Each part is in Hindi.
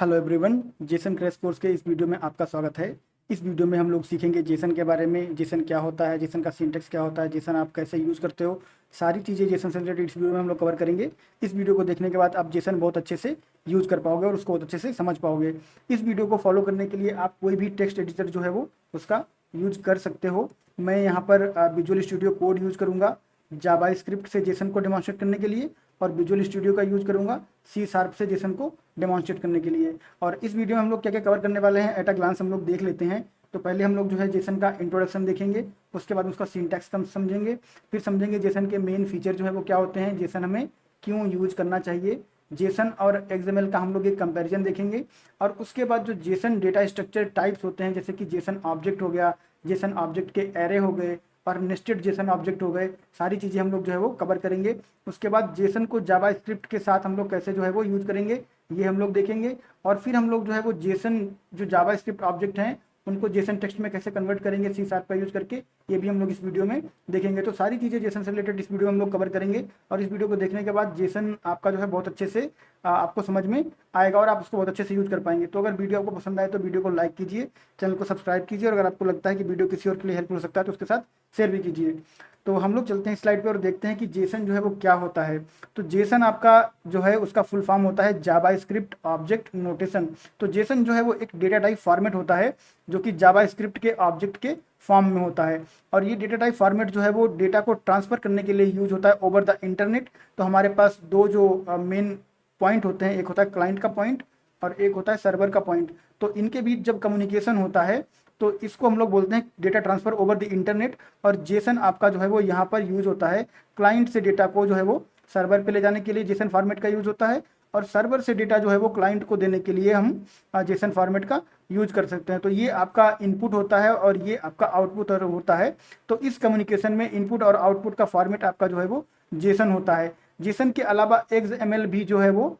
Hello everyone, Jason crash course के इस वीडियो में आपका स्वागत है। इस वीडियो में हम लोग सीखेंगे जेसन के बारे में। जेसन क्या होता है, जेसन का सिंटैक्स क्या होता है, जेसन आप कैसे यूज़ करते हो, सारी चीज़ें जेसन से रिलेटेड इस वीडियो में हम लोग कवर करेंगे। इस वीडियो को देखने के बाद आप जेसन बहुत अच्छे से यूज़ कर पाओगे और उसको बहुत अच्छे से समझ पाओगे। इस वीडियो को फॉलो करने के लिए आप कोई भी टेक्स्ट एडिटर जो है वो उसका यूज कर सकते हो। मैं यहाँ पर विजुअल स्टूडियो कोड यूज़ करूँगा जावा स्क्रिप्ट से जेसन को डेमोन्स्ट्रेट करने के लिए, और विजुअल स्टूडियो का यूज़ करूँगा C# से जेसन को डेमोन्स्ट्रेट करने के लिए। और इस वीडियो में हम लोग क्या क्या कवर करने वाले हैं एट अ ग्लांस हम लोग देख लेते हैं। तो पहले हम लोग जो है जेसन का इंट्रोडक्शन देखेंगे, उसके बाद उसका सिंटैक्स हम समझेंगे, फिर समझेंगे जेसन के मेन फीचर जो है वो क्या होते हैं, जेसन हमें क्यों यूज करना चाहिए, जेसन और XML का हम लोग एक कंपैरिजन देखेंगे। और उसके बाद जो जेसन डेटा स्ट्रक्चर टाइप्स होते हैं, जैसे कि जेसन ऑब्जेक्ट हो गया, जेसन ऑब्जेक्ट के एरे हो गए और नेस्टेड जेसन ऑब्जेक्ट हो गए, सारी चीज़ें हम लोग जो है वो कवर करेंगे। उसके बाद जेसन को जावा स्क्रिप्ट के साथ हम लोग कैसे जो है वो यूज़ करेंगे, ये हम लोग देखेंगे। और फिर हम लोग जो है वो जेसन जो जावा स्क्रिप्ट ऑब्जेक्ट हैं उनको जेसन टेक्स्ट में कैसे कन्वर्ट करेंगे C# का यूज़ करके, ये भी हम लोग इस वीडियो में देखेंगे। तो सारी चीज़ें जेसन से रिलेटेड इस वीडियो में हम लोग कवर करेंगे। और इस वीडियो को देखने के बाद जेसन आपका जो है बहुत अच्छे से आपको समझ में आएगा और आप उसको बहुत अच्छे से यूज़ कर पाएंगे। तो अगर वीडियो आपको पसंद आए तो वीडियो को लाइक कीजिए, चैनल को सब्सक्राइब कीजिए, और अगर आपको लगता है कि वीडियो किसी और के लिए हेल्पफुल हो सकता है तो उसके साथ शेयर भी कीजिए। तो हम लोग चलते हैं स्लाइड पे और देखते हैं कि जेसन जो है वो क्या होता है। तो जेसन आपका जो है उसका फुल फॉर्म होता है जावा स्क्रिप्ट ऑब्जेक्ट नोटेशन। तो जेसन जो है वो एक डेटा टाइप फॉर्मेट होता है जो कि जावा स्क्रिप्ट के ऑब्जेक्ट के फॉर्म में होता है। और ये डेटा टाइप फॉर्मेट जो है वो डेटा को ट्रांसफर करने के लिए यूज होता है ओवर द इंटरनेट। तो हमारे पास दो जो मेन पॉइंट होते हैं, एक होता है क्लाइंट का पॉइंट और एक होता है सर्वर का पॉइंट। तो इनके बीच जब कम्युनिकेशन होता है तो इसको हम लोग बोलते हैं data transfer over the internet. और जेसन आपका जो है वो यहाँ पर यूज होता है क्लाइंट से डेटा को जो है वो सर्वर पे ले जाने के लिए जेसन फॉर्मेट का यूज होता है, और सर्वर से डेटा जो है वो क्लाइंट को देने के लिए हम जेसन फॉर्मेट का यूज कर सकते हैं। तो ये आपका इनपुट होता है और ये आपका आउटपुट होता है। तो इस कम्युनिकेशन में इनपुट और आउटपुट का फॉर्मेट आपका जो है वो जेसन होता है। जेसन के अलावा XML भी जो है वो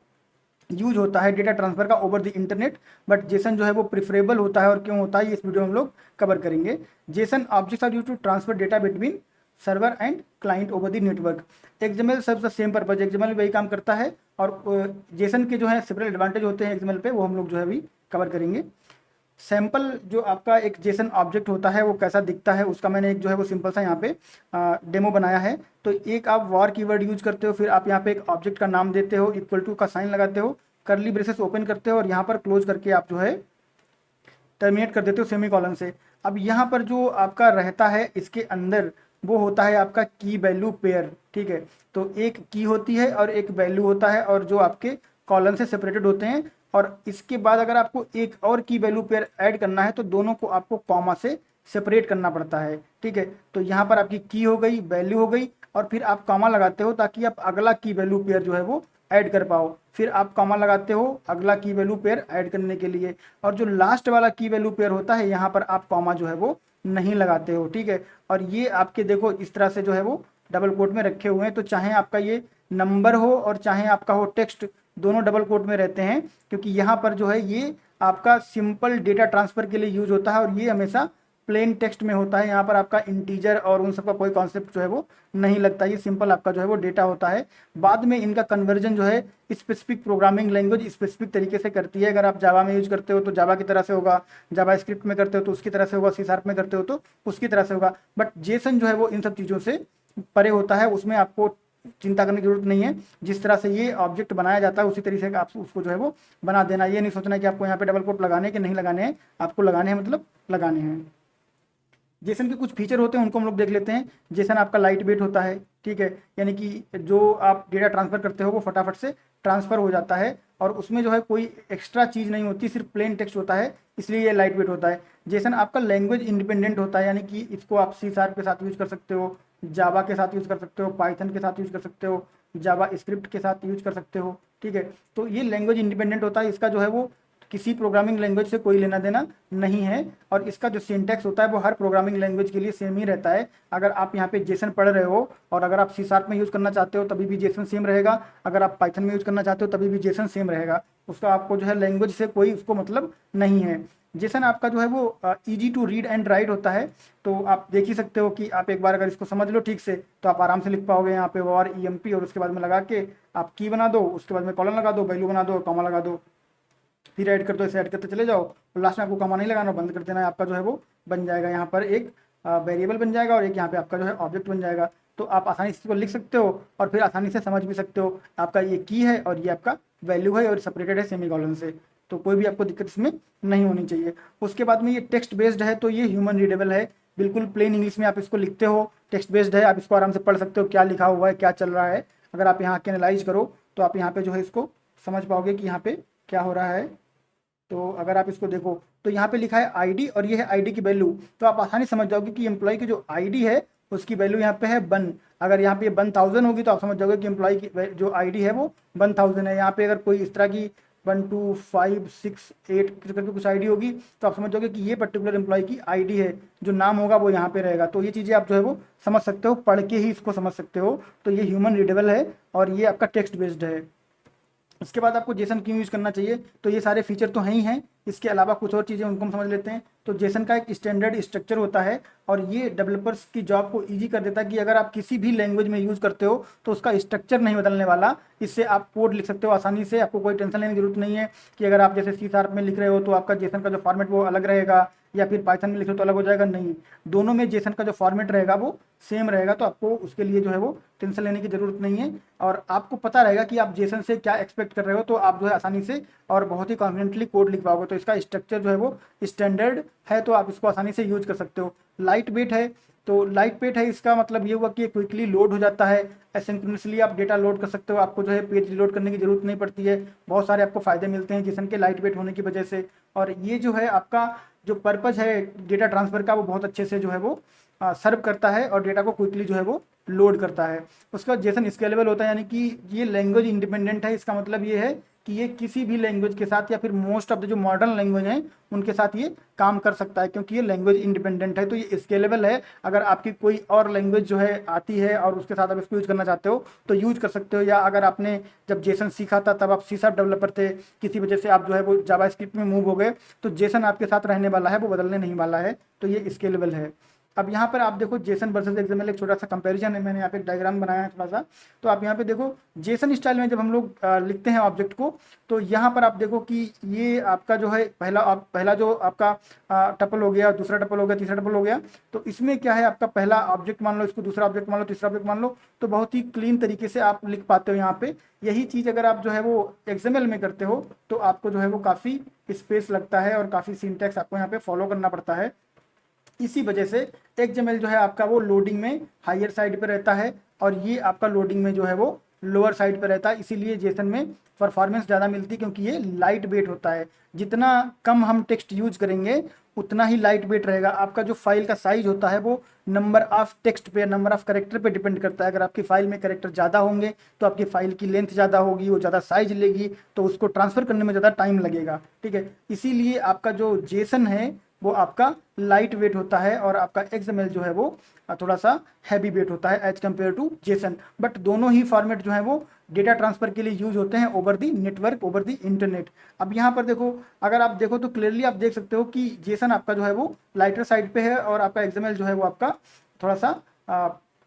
यूज होता है डेटा ट्रांसफर का over the internet, but Jason जो है वो प्रिफरेबल होता है। और क्यों होता है ये इस वीडियो में हम लोग कवर करेंगे। JSON objects are used to transfer data between server and client over the network. XML serves the same purpose, XML वही काम करता है। और जेसन के जो है सेवरल एडवांटेज होते हैं XML पे, वो हम लोग जो है अभी कवर करेंगे। सैंपल जो आपका एक जेसन ऑब्जेक्ट होता है वो कैसा दिखता है उसका मैंने एक जो है वो सिंपल सा यहाँ पे डेमो बनाया है। तो एक आप वॉर कीवर्ड यूज करते हो, फिर आप यहाँ पे एक ऑब्जेक्ट का नाम देते हो, इक्वल टू का साइन लगाते हो, करली ब्रेसेस ओपन करते हो और यहाँ पर क्लोज करके आप जो है टर्मिनेट कर देते हो सेमी कॉलन से। अब यहाँ पर जो आपका रहता है इसके अंदर वो होता है आपका की वैल्यू पेयर। ठीक है, तो एक की होती है और एक वैल्यू होता है, और जो आपके कॉलन से सेपरेटेड होते हैं। और इसके बाद अगर आपको एक और की वैल्यू पेयर ऐड करना है तो दोनों को आपको कॉमा से सेपरेट करना पड़ता है। ठीक है, तो यहाँ पर आपकी की हो गई, वैल्यू हो गई, और फिर आप कॉमा लगाते हो ताकि आप अगला की वैल्यू पेयर जो है वो ऐड कर पाओ। फिर आप कॉमा लगाते हो अगला की वैल्यू पेयर ऐड करने के लिए, और जो लास्ट वाला की वैल्यू पेयर होता है यहाँ पर आप कॉमा जो है वो नहीं लगाते हो। ठीक है, और ये आपके देखो इस तरह से जो है वो डबल कोट में रखे हुए हैं। तो चाहे आपका ये नंबर हो और चाहे आपका हो टेक्स्ट, दोनों डबल कोट में रहते हैं, क्योंकि यहाँ पर जो है ये आपका सिंपल डेटा ट्रांसफर के लिए यूज होता है और ये हमेशा प्लेन टेक्स्ट में होता है। यहाँ पर आपका इंटीजर और उन सबका कोई कॉन्सेप्ट जो है वो नहीं लगता, ये सिंपल आपका जो है वो डेटा होता है। बाद में इनका कन्वर्जन जो है स्पेसिफिक प्रोग्रामिंग लैंग्वेज स्पेसिफिक तरीके से करती है। अगर आप जावा में यूज करते हो तो जावा की तरह से होगा, जावा स्क्रिप्ट में करते हो तो उसकी तरह से होगा, C# में करते हो तो उसकी तरह से होगा। बट जेसन जो है वो इन सब चीज़ों से परे होता है, उसमें आपको चिंता करने की जरूरत नहीं है। जिस तरह से ये ऑब्जेक्ट बनाया जाता है उसी तरीके से आप उसको जो है वो बना देना। ये नहीं सोचना कि आपको यहाँ पे डबल कोट लगाने के नहीं लगाने हैं, आपको लगाने हैं मतलब लगाने हैं। जेसन के कुछ फीचर होते हैं उनको हम लोग देख लेते हैं। जेसन आपका लाइट वेट होता है, ठीक है, यानी कि जो आप डेटा ट्रांसफर करते हो वो फटाफट से ट्रांसफर हो जाता है, और उसमें जो है कोई एक्स्ट्रा चीज़ नहीं होती, सिर्फ प्लेन टेक्स्ट होता है, इसलिए ये लाइट वेट होता है। जेसन आपका लैंग्वेज इंडिपेंडेंट होता है, यानी कि इसको आप C# के साथ यूज कर सकते हो, जावा के साथ यूज कर सकते हो, पाइथन के साथ यूज कर सकते हो, जावा स्क्रिप्ट के साथ यूज कर सकते हो। ठीक है, तो ये लैंग्वेज इंडिपेंडेंट होता है, इसका जो है वो किसी प्रोग्रामिंग लैंग्वेज से कोई लेना देना नहीं है। और इसका जो सिंटैक्स होता है वो हर प्रोग्रामिंग लैंग्वेज के लिए सेम ही रहता है। अगर आप यहाँ पे जेसन पढ़ रहे हो और अगर आप C# में यूज़ करना चाहते हो तभी भी जेसन सेम रहेगा, अगर आप पाइथन में यूज़ करना चाहते हो तभी भी जेसन सेम रहेगा। उसका आपको जो है लैंग्वेज से कोई उसको मतलब नहीं है। जेसन आपका जो है वो easy to read and write होता है। तो आप देख ही सकते हो कि आप एक बार अगर इसको समझ लो ठीक से तो आप आराम से लिख पाओगे। यहाँ पे वॉर EMP और उसके बाद में लगा के आप की बना दो, उसके बाद में कॉलन लगा दो, वैल्यू बना दो, कॉमा लगा दो। फिर ऐड कर दो, इसे ऐड करते चले जाओ और लास्ट में आपको कॉमा नहीं लगाना, बंद कर देना है, आपका जो है वो बन जाएगा यहाँ पर एक वेरिएबल बन जाएगा और एक यहाँ पे आपका जो है ऑब्जेक्ट बन जाएगा। तो आप आसानी से इसको लिख सकते हो और फिर आसानी से समझ भी सकते हो। आपका ये की है और ये आपका वैल्यू है और सेपरेटेड है सेमीकोलन से, तो कोई भी आपको दिक्कत इसमें नहीं होनी चाहिए। उसके बाद में ये टेक्स्ट बेस्ड है, तो ये ह्यूमन रीडेबल है, बिल्कुल प्लेन इंग्लिश में आप इसको लिखते हो। टेक्स्ट बेस्ड है, आप इसको आराम से पढ़ सकते हो क्या लिखा हुआ है, क्या चल रहा है। अगर आप यहाँ के एनालाइज करो तो आप यहाँ पे जो है इसको समझ पाओगे कि यहाँ पे क्या हो रहा है। तो अगर आप इसको देखो तो यहाँ पे लिखा है आईडी और ये है आईडी की वैल्यू, तो आप आसानी समझ जाओगे कि एम्प्लॉय की जो आईडी है उसकी वैल्यू यहाँ पे है 1। अगर यहाँ पे 1000 होगी तो आप समझ जाओगे कि एम्प्लॉय की जो आईडी है वो 1000 है। यहाँ पे अगर कोई इस तरह की 1 2 5 6 8 करके कुछ आईडी होगी तो आप समझ जाओगे कि ये पर्टिकुलर एम्प्लॉय की आईडी है, जो नाम होगा वो यहाँ पे रहेगा। तो ये चीज़ें आप जो है वो समझ सकते हो, पढ़ के ही इसको समझ सकते हो। तो ये ह्यूमन रीडेबल है और ये आपका टेक्स्ट बेस्ड है। इसके बाद आपको जेसन क्यों यूज़ करना चाहिए, तो ये सारे फीचर तो हैं ही हैं, इसके अलावा कुछ और चीज़ें उनको हम समझ लेते हैं। तो जेसन का एक स्टैंडर्ड स्ट्रक्चर होता है और ये डेवलपर्स की जॉब को इजी कर देता है कि अगर आप किसी भी लैंग्वेज में यूज़ करते हो तो उसका स्ट्रक्चर नहीं बदलने वाला। इससे आप कोड लिख सकते हो आसानी से, आपको कोई टेंशन लेने की जरूरत नहीं है कि अगर आप जैसे C# में लिख रहे हो तो आपका जेसन का जो फॉर्मेट वो अलग रहेगा या फिर पाइथन में लिख रहे हो तो अलग हो जाएगा। नहीं, दोनों में जेसन का जो फॉर्मेट रहेगा वो सेम रहेगा, तो आपको उसके लिए जो है वो टेंशन लेने की ज़रूरत नहीं है। और आपको पता रहेगा कि आप जेसन से क्या एक्सपेक्ट कर रहे हो, तो आप जो है आसानी से और बहुत ही कॉन्फिडेंटली कोड लिख पाओगे। तो इसका स्ट्रक्चर जो है वो स्टैंडर्ड है, तो आप इसको आसानी से यूज कर सकते हो। लाइट वेट है, तो लाइट वेट है इसका मतलब ये हुआ कि क्विकली लोड हो जाता है, एसिंक्रोनसली आप डेटा लोड कर सकते हो, आपको जो है पेज रिलोड करने की जरूरत नहीं पड़ती है। बहुत सारे आपको फायदे मिलते हैं जेसन के लाइट वेट होने की वजह से। और ये जो है आपका जो पर्पज है डेटा ट्रांसफर का वो बहुत अच्छे से जो है वो सर्व करता है और डेटा को क्विकली जो है वो लोड करता है। उसका जेसन स्केलेबल होता है, यानी कि ये लैंग्वेज इंडिपेंडेंट है। इसका मतलब ये है कि ये किसी भी लैंग्वेज के साथ या फिर मोस्ट ऑफ द जो मॉडर्न लैंग्वेज हैं उनके साथ ये काम कर सकता है, क्योंकि ये लैंग्वेज इंडिपेंडेंट है। तो ये स्केलेबल है, अगर आपकी कोई और लैंग्वेज जो है आती है और उसके साथ आप इसको यूज करना चाहते हो तो यूज कर सकते हो। या अगर आपने जब जेसन सीखा था तब आप C# डेवलपर थे, किसी वजह से आप जो है वो जावास्क्रिप्ट में मूव हो गए, तो जेसन आपके साथ रहने वाला है, वो बदलने नहीं वाला है। तो ये स्केलेबल है। अब यहाँ पर आप देखो जेसन वर्सेस एक्सएमएल एक छोटा सा कंपैरिजन है, मैंने यहाँ पे एक डायग्राम बनाया है थोड़ा सा। तो आप यहाँ पे देखो जेसन स्टाइल में जब हम लोग लिखते हैं ऑब्जेक्ट को, तो यहाँ पर आप देखो कि ये आपका जो है पहला जो आपका टपल हो गया, दूसरा टपल हो गया, तीसरा टपल हो गया। तो इसमें क्या है, आपका पहला ऑब्जेक्ट मान लो, इसको दूसरा ऑब्जेक्ट मान लो, तीसरा ऑब्जेक्ट मान लो, तो बहुत ही क्लीन तरीके से आप लिख पाते हो यहाँ पे। यही चीज़ अगर आप जो है वो एक्सएमएल में करते हो तो आपको जो है वो काफ़ी स्पेस लगता है और काफ़ी सिंटैक्स आपको यहाँ पे फॉलो करना पड़ता है। इसी वजह से XML जो है आपका वो लोडिंग में हायर साइड पे रहता है और ये आपका लोडिंग में जो है वो लोअर साइड पे रहता है। इसीलिए जेसन में परफॉर्मेंस ज़्यादा मिलती है, क्योंकि ये लाइट वेट होता है। जितना कम हम टेक्स्ट यूज करेंगे उतना ही लाइट वेट रहेगा। आपका जो फाइल का साइज होता है वो नंबर ऑफ टेक्स्ट पे, नंबर ऑफ करेक्टर पे डिपेंड करता है। अगर आपकी फाइल में करेक्टर ज़्यादा होंगे तो आपकी फाइल की लेंथ ज़्यादा होगी, वो ज़्यादा साइज लेगी, तो उसको ट्रांसफ़र करने में ज़्यादा टाइम लगेगा। ठीक है, इसीलिए आपका जो जेसन है वो आपका लाइट वेट होता है और आपका XML जो है वो थोड़ा सा हैवी वेट होता है as compare to JSON. But दोनों ही फॉर्मेट जो है वो डेटा ट्रांसफर के लिए यूज होते हैं over the network, over the internet. अब यहाँ पर देखो, अगर आप देखो तो क्लियरली आप देख सकते हो कि जेसन आपका जो है वो लाइटर साइड पे है और आपका XML जो है वो आपका थोड़ा सा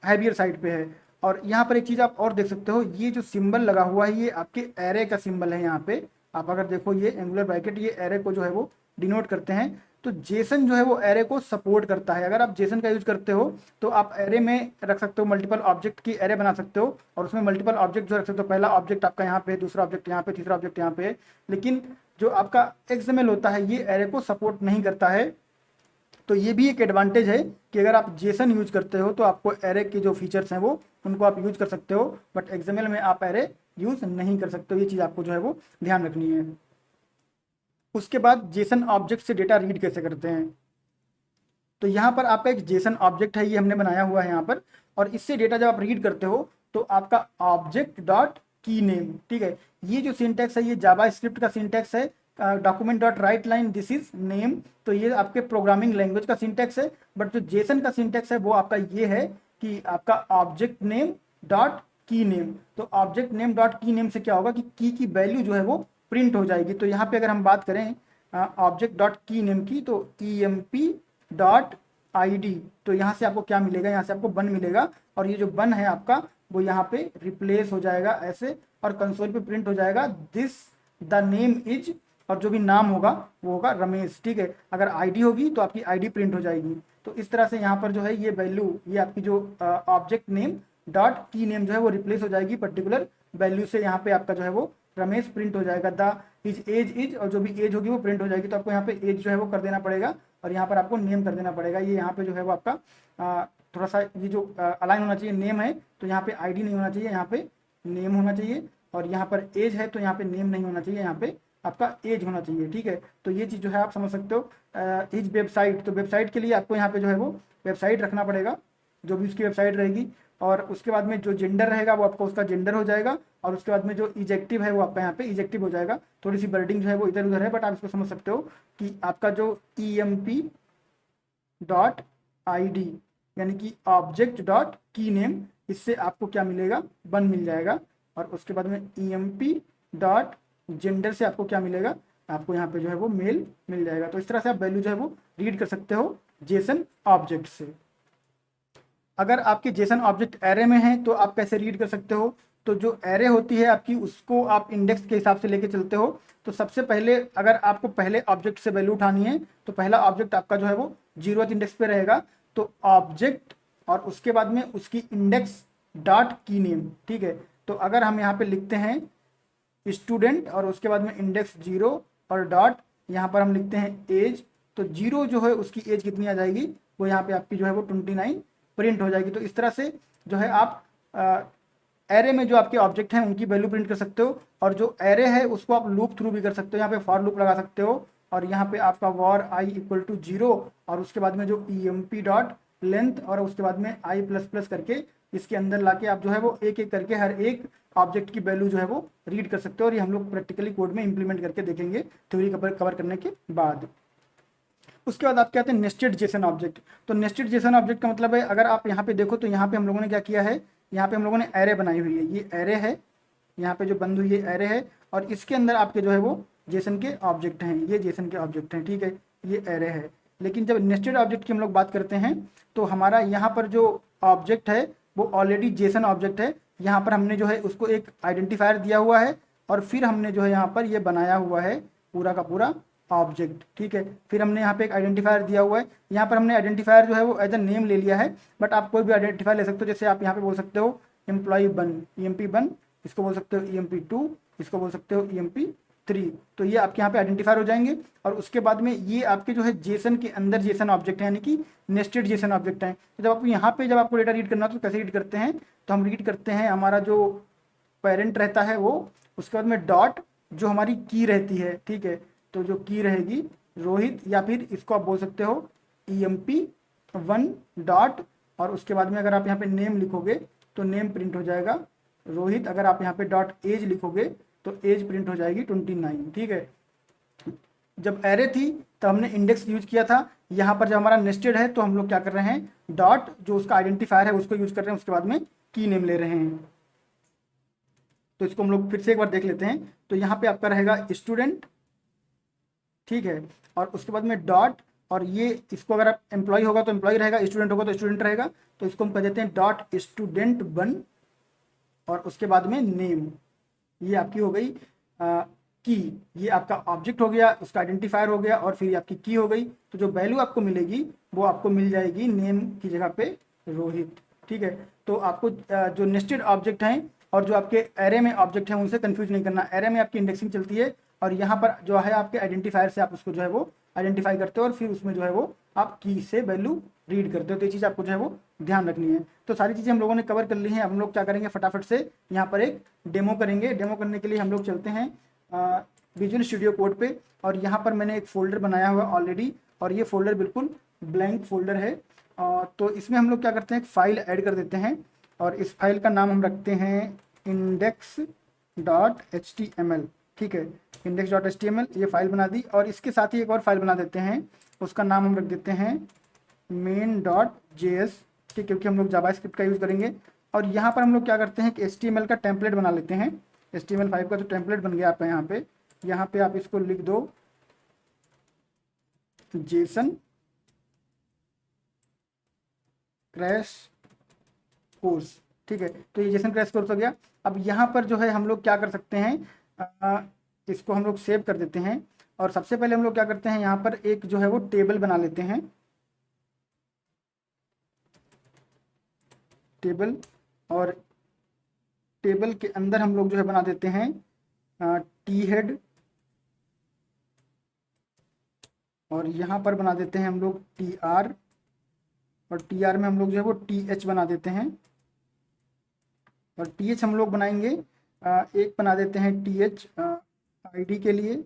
हैवियर साइड पे है। और यहाँ पर एक चीज़ आप और देख सकते हो, ये जो सिंबल लगा हुआ है ये आपके एरे का सिंबल है। यहाँ पे आप अगर देखो ये एंगुलर ब्रैकेट, ये एरे को जो है वो डिनोट करते हैं। तो जेसन जो है वो एरे को सपोर्ट करता है। अगर आप जेसन का यूज करते हो तो आप एरे में रख सकते हो, मल्टीपल ऑब्जेक्ट की एरे बना सकते हो और उसमें मल्टीपल ऑब्जेक्ट जो रख सकते हो। पहला ऑब्जेक्ट आपका यहाँ पे, दूसरा ऑब्जेक्ट यहाँ पे, तीसरा ऑब्जेक्ट यहाँ पे। लेकिन जो आपका XML होता है ये एरे को सपोर्ट नहीं करता है। तो ये भी एक एडवांटेज है कि अगर आप जेसन यूज करते हो तो आपको एरे के जो फीचर्स हैं वो उनको आप यूज कर सकते हो, बट XML में आप एरे यूज नहीं कर सकते हो। ये चीज़ आपको जो है वो ध्यान रखनी है। उसके बाद जेसन ऑब्जेक्ट से डेटा रीड कैसे करते हैं, तो यहाँ पर आपका एक जेसन ऑब्जेक्ट है, ये हमने बनाया हुआ है यहाँ पर। और इससे डेटा जब आप रीड करते हो तो आपका ऑब्जेक्ट डॉट की नेम, ठीक है, ये जो सिंटैक्स है ये जावा स्क्रिप्ट का सिंटैक्स है। Document dot right line this is name, तो ये आपके प्रोग्रामिंग लैंग्वेज का सिंटैक्स है। बट जो जेसन का सिंटैक्स है वो आपका ये है कि आपका ऑब्जेक्ट नेम डॉट की नेम। तो ऑब्जेक्ट नेम डॉट की नेम से क्या होगा कि की वैल्यू जो है वो प्रिंट हो जाएगी। तो यहाँ पे अगर हम बात करें ऑब्जेक्ट डॉट की नेम की, तो emp डॉट ID, तो यहाँ से आपको क्या मिलेगा, यहाँ से आपको 1 मिलेगा और ये जो 1 है आपका वो यहाँ पे रिप्लेस हो जाएगा ऐसे और कंसोल पे प्रिंट हो जाएगा दिस द नेम इज और जो भी नाम होगा वो होगा रमेश, ठीक है। अगर आईडी होगी तो आपकी आईडी प्रिंट हो जाएगी। तो इस तरह से यहाँ पर जो है ये वैल्यू, ये आपकी जो ऑब्जेक्ट नेम डॉट की नेम जो है वो रिप्लेस हो जाएगी पर्टिकुलर वैल्यू से। यहाँ पे आपका जो है वो रमेश प्रिंट हो जाएगा, द इज एज इज, और जो भी एज होगी वो प्रिंट हो जाएगी। तो आपको यहाँ पे एज जो है वो कर देना पड़ेगा और यहाँ पर आपको नेम कर देना पड़ेगा। ये यहाँ पे जो है वो आपका थोड़ा सा ये जो अलाइन होना चाहिए, नेम है तो यहाँ पे आईडी नहीं होना चाहिए, यहाँ पे नेम होना चाहिए। और यहाँ पर एज है तो यहाँ पे नेम नहीं होना चाहिए, यहाँ पे आपका एज होना चाहिए, ठीक है। तो ये चीज़ जो है आप समझ सकते हो। इज वेबसाइट, तो वेबसाइट के लिए आपको यहाँ पे जो है वो वेबसाइट रखना पड़ेगा, जो भी उसकी वेबसाइट रहेगी। और उसके बाद में जो जेंडर रहेगा वो आपका उसका जेंडर हो जाएगा। और उसके बाद में जो इजेक्टिव है वो आपका यहाँ पे इजेक्टिव हो जाएगा। थोड़ी सी वर्डिंग जो है वो इधर उधर है, बट आप इसको समझ सकते हो कि आपका जो EMP डॉट ID यानी कि ऑब्जेक्ट डॉट की नेम, इससे आपको क्या मिलेगा, 1 मिल जाएगा। और उसके बाद में EMP डॉट जेंडर से आपको क्या मिलेगा, आपको यहाँ पे जो है वो मेल मिल जाएगा। तो इस तरह से आप वैल्यू जो है वो रीड कर सकते हो जेसन ऑब्जेक्ट से। अगर आपके जेसन ऑब्जेक्ट एरे में है तो आप कैसे रीड कर सकते हो, तो जो एरे होती है आपकी उसको आप इंडेक्स के हिसाब से लेके चलते हो। तो सबसे पहले अगर आपको पहले ऑब्जेक्ट से वैल्यू उठानी है तो पहला ऑब्जेक्ट आपका जो है वो 0th इंडेक्स पे रहेगा। तो ऑब्जेक्ट और उसके बाद में उसकी इंडेक्स डॉट की नेम, ठीक है। तो अगर हम यहाँ पे लिखते हैं स्टूडेंट और उसके बाद में इंडेक्स 0 और डॉट, यहाँ पर हम लिखते हैं एज, तो 0 जो है उसकी एज कितनी आ जाएगी, वो यहाँ पे आपकी जो है वो 29 प्रिंट हो जाएगी। तो इस तरह से जो है आप एरे में जो आपके ऑब्जेक्ट हैं उनकी वैल्यू प्रिंट कर सकते हो। और जो एरे है उसको आप लूप थ्रू भी कर सकते हो, यहाँ पे फॉर लूप लगा सकते हो। और यहाँ पे आपका वॉर i इक्वल टू 0 और उसके बाद में जो EMP डॉट लेंथ और उसके बाद में i प्लस प्लस करके इसके अंदर लाके आप जो है वो एक एक करके हर एक ऑब्जेक्ट की वैल्यू जो है वो रीड कर सकते हो। और ये हम लोग प्रैक्टिकली कोड में इंप्लीमेंट करके देखेंगे थ्योरी कवर करने के बाद। उसके बाद आप क्या आते हैं नेस्टेड जेसन ऑब्जेक्ट। तो नेस्टेड जेसन ऑब्जेक्ट का मतलब है, अगर आप यहाँ पे देखो तो यहाँ पे हम लोगों ने क्या किया है, यहाँ पे हम लोगों ने एरे बनाई हुई है, ये एरे है, यहाँ पे जो बंद हुई है एरे है। और इसके अंदर आपके जो है वो जेसन के ऑब्जेक्ट हैं, ये जेसन के ऑब्जेक्ट हैं, ठीक है, ये एरे है। लेकिन जब नेस्टेड ऑब्जेक्ट की हम लोग बात करते हैं तो हमारा यहाँ पर जो ऑब्जेक्ट है वो ऑलरेडी जेसन ऑब्जेक्ट है। यहाँ पर हमने जो है उसको एक आइडेंटिफायर दिया हुआ है और फिर हमने जो है यहाँ पर ये बनाया हुआ है पूरा का पूरा ऑब्जेक्ट, ठीक है। फिर हमने यहाँ पे एक आइडेंटिफायर दिया हुआ है, यहाँ पर हमने आइडेंटिफायर जो है वो एज अ नेम ले लिया है, बट आप कोई भी आइडेंटिफायर ले सकते हो। जैसे आप यहाँ पे बोल सकते हो एम्प्लॉय 1 EMP 1, इसको बोल सकते हो EMP 2, इसको बोल सकते हो EMP 3। तो ये आपके यहाँ पे आइडेंटिफायर हो जाएंगे। और उसके बाद में ये आपके जो है जेसन के अंदर जेसन ऑब्जेक्ट है, यानी कि नेस्टेड जेसन ऑब्जेक्ट हैं। तो जब आप यहाँ पे जब आपको डेटा रीड करना हो तो कैसे रीड करते हैं, तो हम रीड करते हैं हमारा जो पेरेंट रहता है वो, उसके बाद में डॉट जो हमारी की रहती है, ठीक है। तो जो की रहेगी रोहित, या फिर इसको आप बोल सकते हो EMP 1 डॉट, और उसके बाद में अगर आप यहाँ पे नेम लिखोगे तो नेम प्रिंट हो जाएगा रोहित। अगर आप यहाँ पे डॉट एज लिखोगे तो एज प्रिंट हो जाएगी 29, ठीक है। जब एरे थी तब हमने इंडेक्स यूज किया था, यहाँ पर जब हमारा नेस्टेड है तो हम लोग क्या कर रहे हैं, डॉट जो उसका आइडेंटिफायर है उसको यूज कर रहे हैं, उसके बाद में की नेम ले रहे हैं। तो इसको हम लोग फिर से एक बार देख लेते हैं। तो यहाँ पे आपका रहेगा स्टूडेंट, ठीक है, और उसके बाद में डॉट, और ये इसको अगर आप एम्प्लॉय होगा तो एम्प्लॉय रहेगा, स्टूडेंट होगा तो स्टूडेंट रहेगा। तो इसको हम कह देते हैं डॉट स्टूडेंट 1 और उसके बाद में नेम, ये आपकी हो गई की, ये आपका ऑब्जेक्ट हो गया, उसका आइडेंटिफायर हो गया, और फिर आपकी की हो गई। तो जो वैल्यू आपको मिलेगी वो आपको मिल जाएगी नेम की जगह पे रोहित, ठीक है। तो आपको जो नेस्टेड ऑब्जेक्ट हैं और जो आपके एरे में ऑब्जेक्ट हैं उनसे कंफ्यूज नहीं करना। एरे में आपकी इंडेक्सिंग चलती है और यहाँ पर जो है आपके आइडेंटिफायर से आप उसको जो है वो आइडेंटिफाई करते हो और फिर उसमें जो है वो आप की से वैल्यू रीड करते हो। तो ये चीज़ आपको जो है वो ध्यान रखनी है। तो सारी चीज़ें हम लोगों ने कवर कर ली हैं। हम लोग क्या करेंगे, फटाफट से यहाँ पर एक डेमो करेंगे। डेमो करने के लिए हम लोग चलते हैं विजुअल स्टूडियो कोड पे, और यहाँ पर मैंने एक फ़ोल्डर बनाया हुआ ऑलरेडी, और ये फोल्डर बिल्कुल ब्लैंक फोल्डर है। तो इसमें हम लोग क्या करते हैं, एक फ़ाइल ऐड कर देते हैं, और इस फाइल का नाम हम रखते हैं index.html, ठीक है, index.html ये फाइल बना दी। और इसके साथ ही एक और फाइल बना देते हैं, उसका नाम हम रख देते हैं main.js, ठीक, क्योंकि हम लोग जावास्क्रिप्ट का यूज़ करेंगे। और यहाँ पर हम लोग क्या करते हैं कि HTML का टेम्पलेट बना लेते हैं। HTML5 का जो टेम्पलेट बन गया आपका यहाँ पे आप इसको लिख दो जेसन क्रैश कोर्स, ठीक है। तो ये जेसन क्रैश कोर्स हो गया। अब यहाँ पर जो है हम लोग क्या कर सकते हैं, इसको हम लोग सेव कर देते हैं। और सबसे पहले हम लोग क्या करते हैं, यहाँ पर एक जो है वो टेबल बना लेते हैं, टेबल। और टेबल के अंदर हम लोग जो है बना देते हैं टी हेड, और यहाँ पर बना देते हैं हम लोग टी आर, और टी आर में हम लोग जो है वो टी एच बना देते हैं। और टी एच हम लोग बनाएंगे एक बना देते हैं टी एच आई के लिए,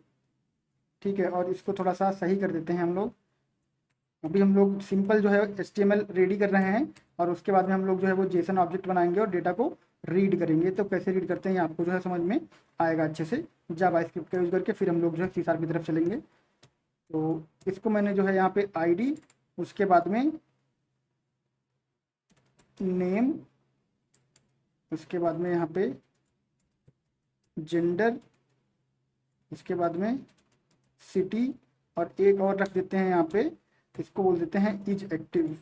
ठीक है। और इसको थोड़ा सा सही कर देते हैं हम लोग। अभी हम लोग सिंपल जो है HTML रेडी कर रहे हैं, और उसके बाद में हम लोग जो है वो जेसन ऑब्जेक्ट बनाएंगे और डेटा को रीड करेंगे। तो कैसे रीड करते हैं ये आपको जो है समझ में आएगा अच्छे से, जावास्क्रिप्ट का यूज़ करके। फिर हम लोग जो है C# की तरफ चलेंगे। तो इसको मैंने जो है यहाँ पे ID, उसके बाद में नेम, उसके बाद में यहाँ पे जेंडर, उसके बाद में सिटी, और एक और रख देते हैं यहाँ पे, इसको बोल देते हैं इज एक्टिव।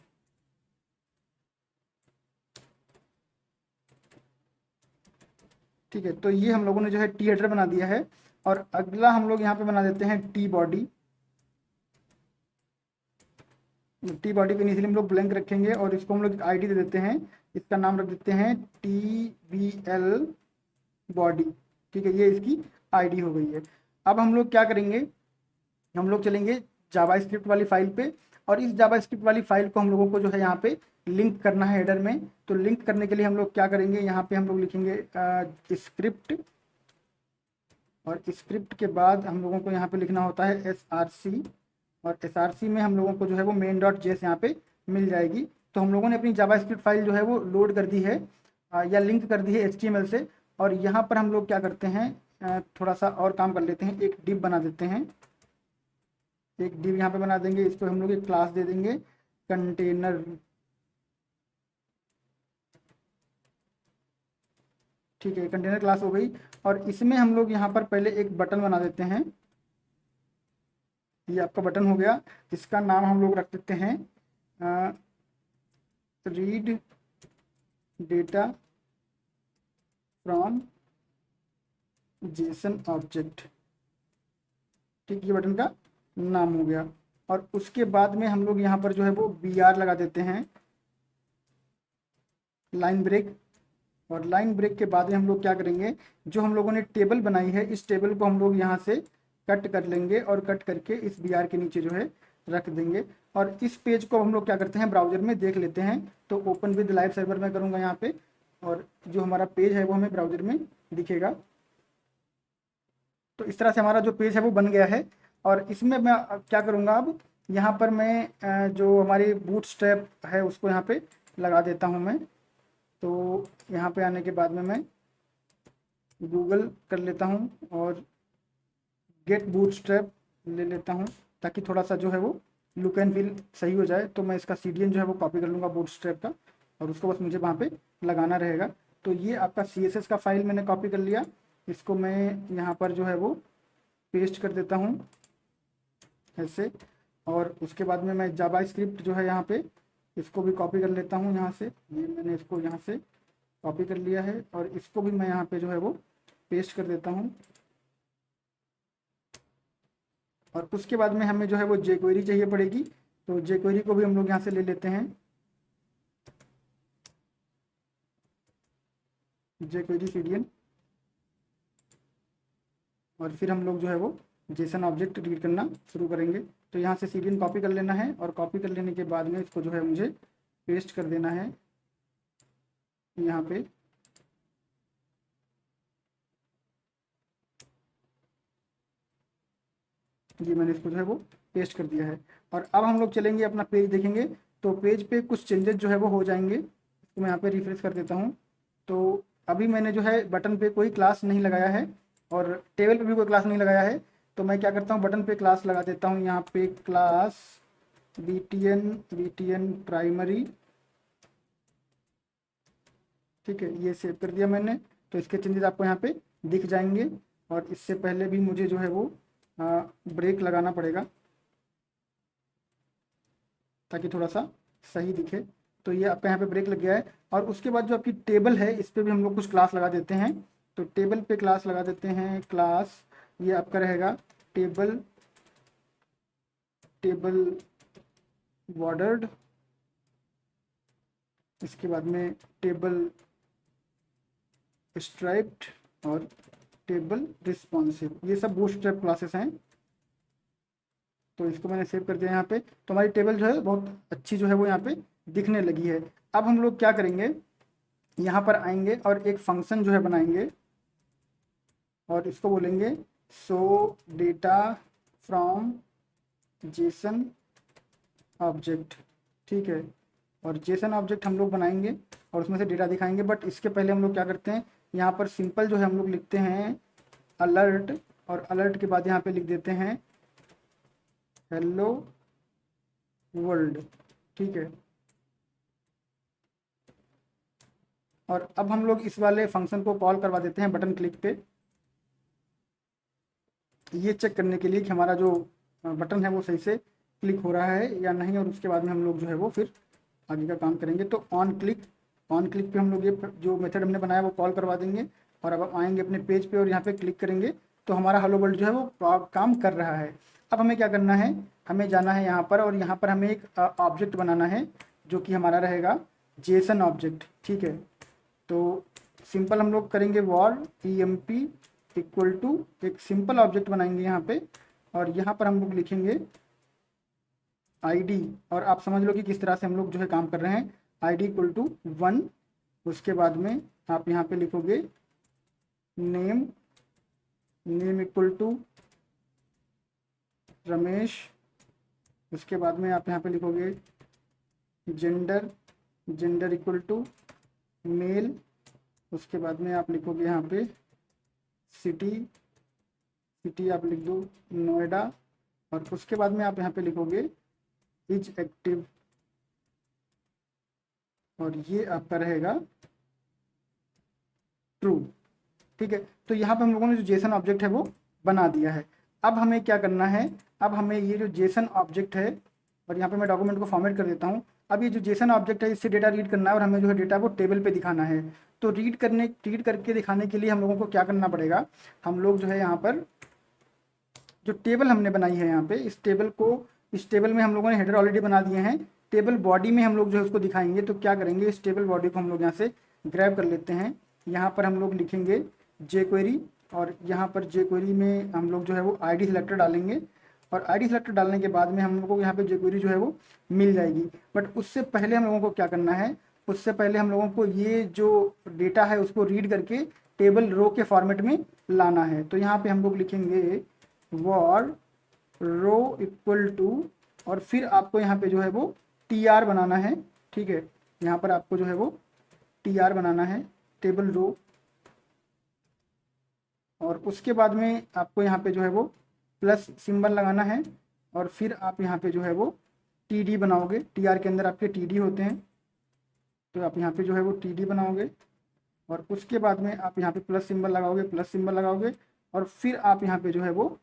ठीक है, तो ये हम लोगों ने जो है टी हेडर बना दिया है। और अगला हम लोग यहाँ पे बना देते हैं टी बॉडी। टी बॉडी को इनिशियली हम लोग ब्लैंक रखेंगे, और इसको हम लोग आईडी दे देते हैं, इसका नाम रख देते हैं TBL बॉडी। ठीक है, ये इसकी आईडी हो गई है। अब हम लोग क्या करेंगे, हम लोग चलेंगे जावास्क्रिप्ट वाली फाइल पे, और इस जावास्क्रिप्ट वाली फाइल को हम लोगों को जो है यहाँ पे लिंक करना है हेडर में। तो लिंक करने के लिए हम लोग क्या करेंगे, यहाँ पे हम लोग लिखेंगे स्क्रिप्ट, और स्क्रिप्ट के बाद हम लोगों को यहाँ पे लिखना होता है SRC, और SRC में हम लोगों को जो है वो main.js यहाँ पे मिल जाएगी। तो हम लोगों ने अपनी जावास्क्रिप्ट फाइल जो है वो लोड कर दी है, या लिंक कर दी है HTML से। और यहाँ पर हम लोग क्या करते हैं, थोड़ा सा और काम कर लेते हैं, एक डिव बना देते हैं, एक डिव यहाँ पे बना देंगे। इसको हम लोग एक क्लास दे देंगे कंटेनर। ठीक है, कंटेनर क्लास हो गई। और इसमें हम लोग यहाँ पर पहले एक बटन बना देते हैं, ये आपका बटन हो गया। इसका नाम हम लोग रख देते हैं read data from Jason object. ठीक, ये बटन का नाम हो गया। और उसके बाद में हम लोग यहाँ पर जो है वो BR लगा देते हैं, लाइन ब्रेक। और लाइन ब्रेक के बाद में हम लोग क्या करेंगे, जो हम लोगों ने टेबल बनाई है, इस टेबल को हम लोग यहाँ से कट कर लेंगे, और कट करके इस BR के नीचे जो है रख देंगे। और इस पेज को हम लोग क्या करते हैं, ब्राउजर में देख लेते हैं। तो ओपन विद लाइव सर्वर में करूँगा यहाँ पे, और जो हमारा पेज है वो हमें ब्राउजर में दिखेगा। तो इस तरह से हमारा जो पेज है वो बन गया है। और इसमें मैं क्या करूँगा, अब यहाँ पर मैं जो हमारी बूटस्ट्रैप है उसको यहाँ पे लगा देता हूँ मैं। तो यहाँ पे आने के बाद में मैं गूगल कर लेता हूँ और गेट बूटस्ट्रैप ले लेता हूँ, ताकि थोड़ा सा जो है वो लुक एंड फील सही हो जाए। तो मैं इसका CDN जो है वो कॉपी कर लूँगा बूटस्ट्रैप का, और उसको बस मुझे वहाँ पे लगाना रहेगा। तो ये आपका CSS का फाइल मैंने कॉपी कर लिया, इसको मैं यहाँ पर जो है वो पेस्ट कर देता हूँ ऐसे। और उसके बाद में मैं जावास्क्रिप्ट जो है यहाँ पे इसको भी कॉपी कर लेता हूँ यहाँ से। ये मैंने इसको यहाँ से कॉपी कर लिया है, और इसको भी मैं यहाँ पे जो है वो पेस्ट कर देता हूँ। और उसके बाद में हमें जो है वो jQuery चाहिए पड़ेगी, तो jQuery को भी हम लोग यहाँ से ले लेते हैं, jQuery CDN। और फिर हम लोग जो है वो जेसन ऑब्जेक्ट रीड करना शुरू करेंगे। तो यहाँ से CDN कॉपी कर लेना है, और कॉपी कर लेने के बाद में इसको जो है मुझे पेस्ट कर देना है यहाँ पे। ये मैंने इसको जो है वो पेस्ट कर दिया है। और अब हम लोग चलेंगे अपना पेज देखेंगे, तो पेज पे कुछ चेंजेस जो है वो हो जाएंगे। इसको मैं यहाँ पे रिफ्रेश कर देता हूँ। तो अभी मैंने जो है बटन पे कोई क्लास नहीं लगाया है, और टेबल पे भी कोई क्लास नहीं लगाया है। तो मैं क्या करता हूँ, बटन पे क्लास लगा देता हूँ, यहाँ पे क्लास btn प्राइमरी। ठीक है, ये सेव कर दिया मैंने। तो इसके चेंजेस आपको यहाँ पे दिख जाएंगे। और इससे पहले भी मुझे जो है वो ब्रेक लगाना पड़ेगा, ताकि थोड़ा सा सही दिखे। तो ये आपका यहाँ पे ब्रेक लग गया है। और उसके बाद जो आपकी टेबल है, इस पर भी हम लोग कुछ क्लास लगा देते हैं। तो टेबल पे क्लास लगा देते हैं, क्लास ये आपका रहेगा टेबल टेबल बॉर्डर्ड, इसके बाद में टेबल स्ट्राइप्ड और टेबल रिस्पॉन्सिव, ये सब बूटस्ट्रैप क्लासेस हैं। तो इसको मैंने सेव कर दिया यहाँ पे। तो हमारी टेबल जो है बहुत अच्छी जो है वो यहाँ पे दिखने लगी है। अब हम लोग क्या करेंगे, यहाँ पर आएंगे और एक फंक्शन जो है बनाएंगे और इसको बोलेंगे show data from Jason object, ठीक है। और जेसन ऑब्जेक्ट हम लोग बनाएंगे और उसमें से डेटा दिखाएंगे। बट इसके पहले हम लोग क्या करते हैं, यहाँ पर सिंपल जो है हम लोग लिखते हैं अलर्ट, और अलर्ट के बाद यहाँ पे लिख देते हैं हेलो वर्ल्ड, ठीक है। और अब हम लोग इस वाले फंक्शन को कॉल करवा देते हैं बटन क्लिक पे, ये चेक करने के लिए कि हमारा जो बटन है वो सही से क्लिक हो रहा है या नहीं। और उसके बाद में हम लोग जो है वो फिर आगे का काम करेंगे। तो ऑन क्लिक पे हम लोग ये जो मेथड हमने बनाया वो कॉल करवा देंगे। और अब हम आएंगे अपने पेज पे और यहाँ पे क्लिक करेंगे तो हमारा हेलो वर्ल्ड जो है वो काम कर रहा है। अब हमें क्या करना है, हमें जाना है यहाँ पर और यहाँ पर हमें एक ऑब्जेक्ट बनाना है जो कि हमारा रहेगा जेसन ऑब्जेक्ट, ठीक है। तो सिंपल हम लोग करेंगे वॉर emp इक्वल टू एक सिंपल ऑब्जेक्ट बनाएंगे यहाँ पे और यहाँ पर हम लोग लिखेंगे id। और आप समझ लो कि किस तरह से हम लोग जो है काम कर रहे हैं। id इक्वल टू 1, उसके बाद में आप यहाँ पे लिखोगे नेम इक्वल टू रमेश, उसके बाद में आप यहाँ पे लिखोगे जेंडर इक्वल टू मेल, उसके बाद में आप लिखोगे यहाँ पे सिटी आप लिख दो नोएडा, और उसके बाद में आप यहाँ पे लिखोगे इज एक्टिव, और ये आपका रहेगा ट्रू, ठीक है। तो यहाँ पे हम लोगों ने जो जेसन ऑब्जेक्ट है वो बना दिया है। अब हमें क्या करना है, अब हमें ये जो जेसन ऑब्जेक्ट है, और यहाँ पे मैं डॉक्यूमेंट को फॉर्मेट कर देता हूँ। अब ये जो जेसन ऑब्जेक्ट है इससे डेटा रीड करना है और हमें जो है डेटा वो टेबल पे दिखाना है। तो रीड करके दिखाने के लिए हम लोगों को क्या करना पड़ेगा, हम लोग जो है यहाँ पर जो टेबल हमने बनाई है यहाँ पे इस टेबल में हम लोगों ने हेडर ऑलरेडी बना दिए हैं। टेबल बॉडी में हम लोग जो है उसको दिखाएंगे। तो क्या करेंगे, इस टेबल बॉडी को हम लोग यहाँ से ग्रैब कर लेते हैं। यहाँ पर हम लोग लिखेंगे jQuery और यहाँ पर jQuery में हम लोग जो है वो ID सेलेक्टर डालेंगे और ID सेलेक्टर डालने के बाद में हम लोगों को यहाँ पे jQuery जो है वो मिल जाएगी। बट उससे पहले हम लोगों को क्या करना है, उससे पहले हम लोगों को ये जो डेटा है उसको रीड करके टेबल रो के फॉर्मेट में लाना है। तो यहाँ पे हम लोग लिखेंगे वॉर रो इक्वल टू, और फिर आपको यहाँ पे जो है वो tr बनाना है, ठीक है। यहाँ पर आपको जो है वो tr बनाना है टेबल रो, और उसके बाद में आपको यहाँ पे जो है वो प्लस सिंबल लगाना है और फिर आप यहाँ पे जो है वो td बनाओगे। tr के अंदर आपके td होते हैं, तो आप यहाँ पे जो है वो td बनाओगे और उसके बाद में आप यहाँ पे प्लस सिंबल लगाओगे और फिर आप यहाँ पे जो है वो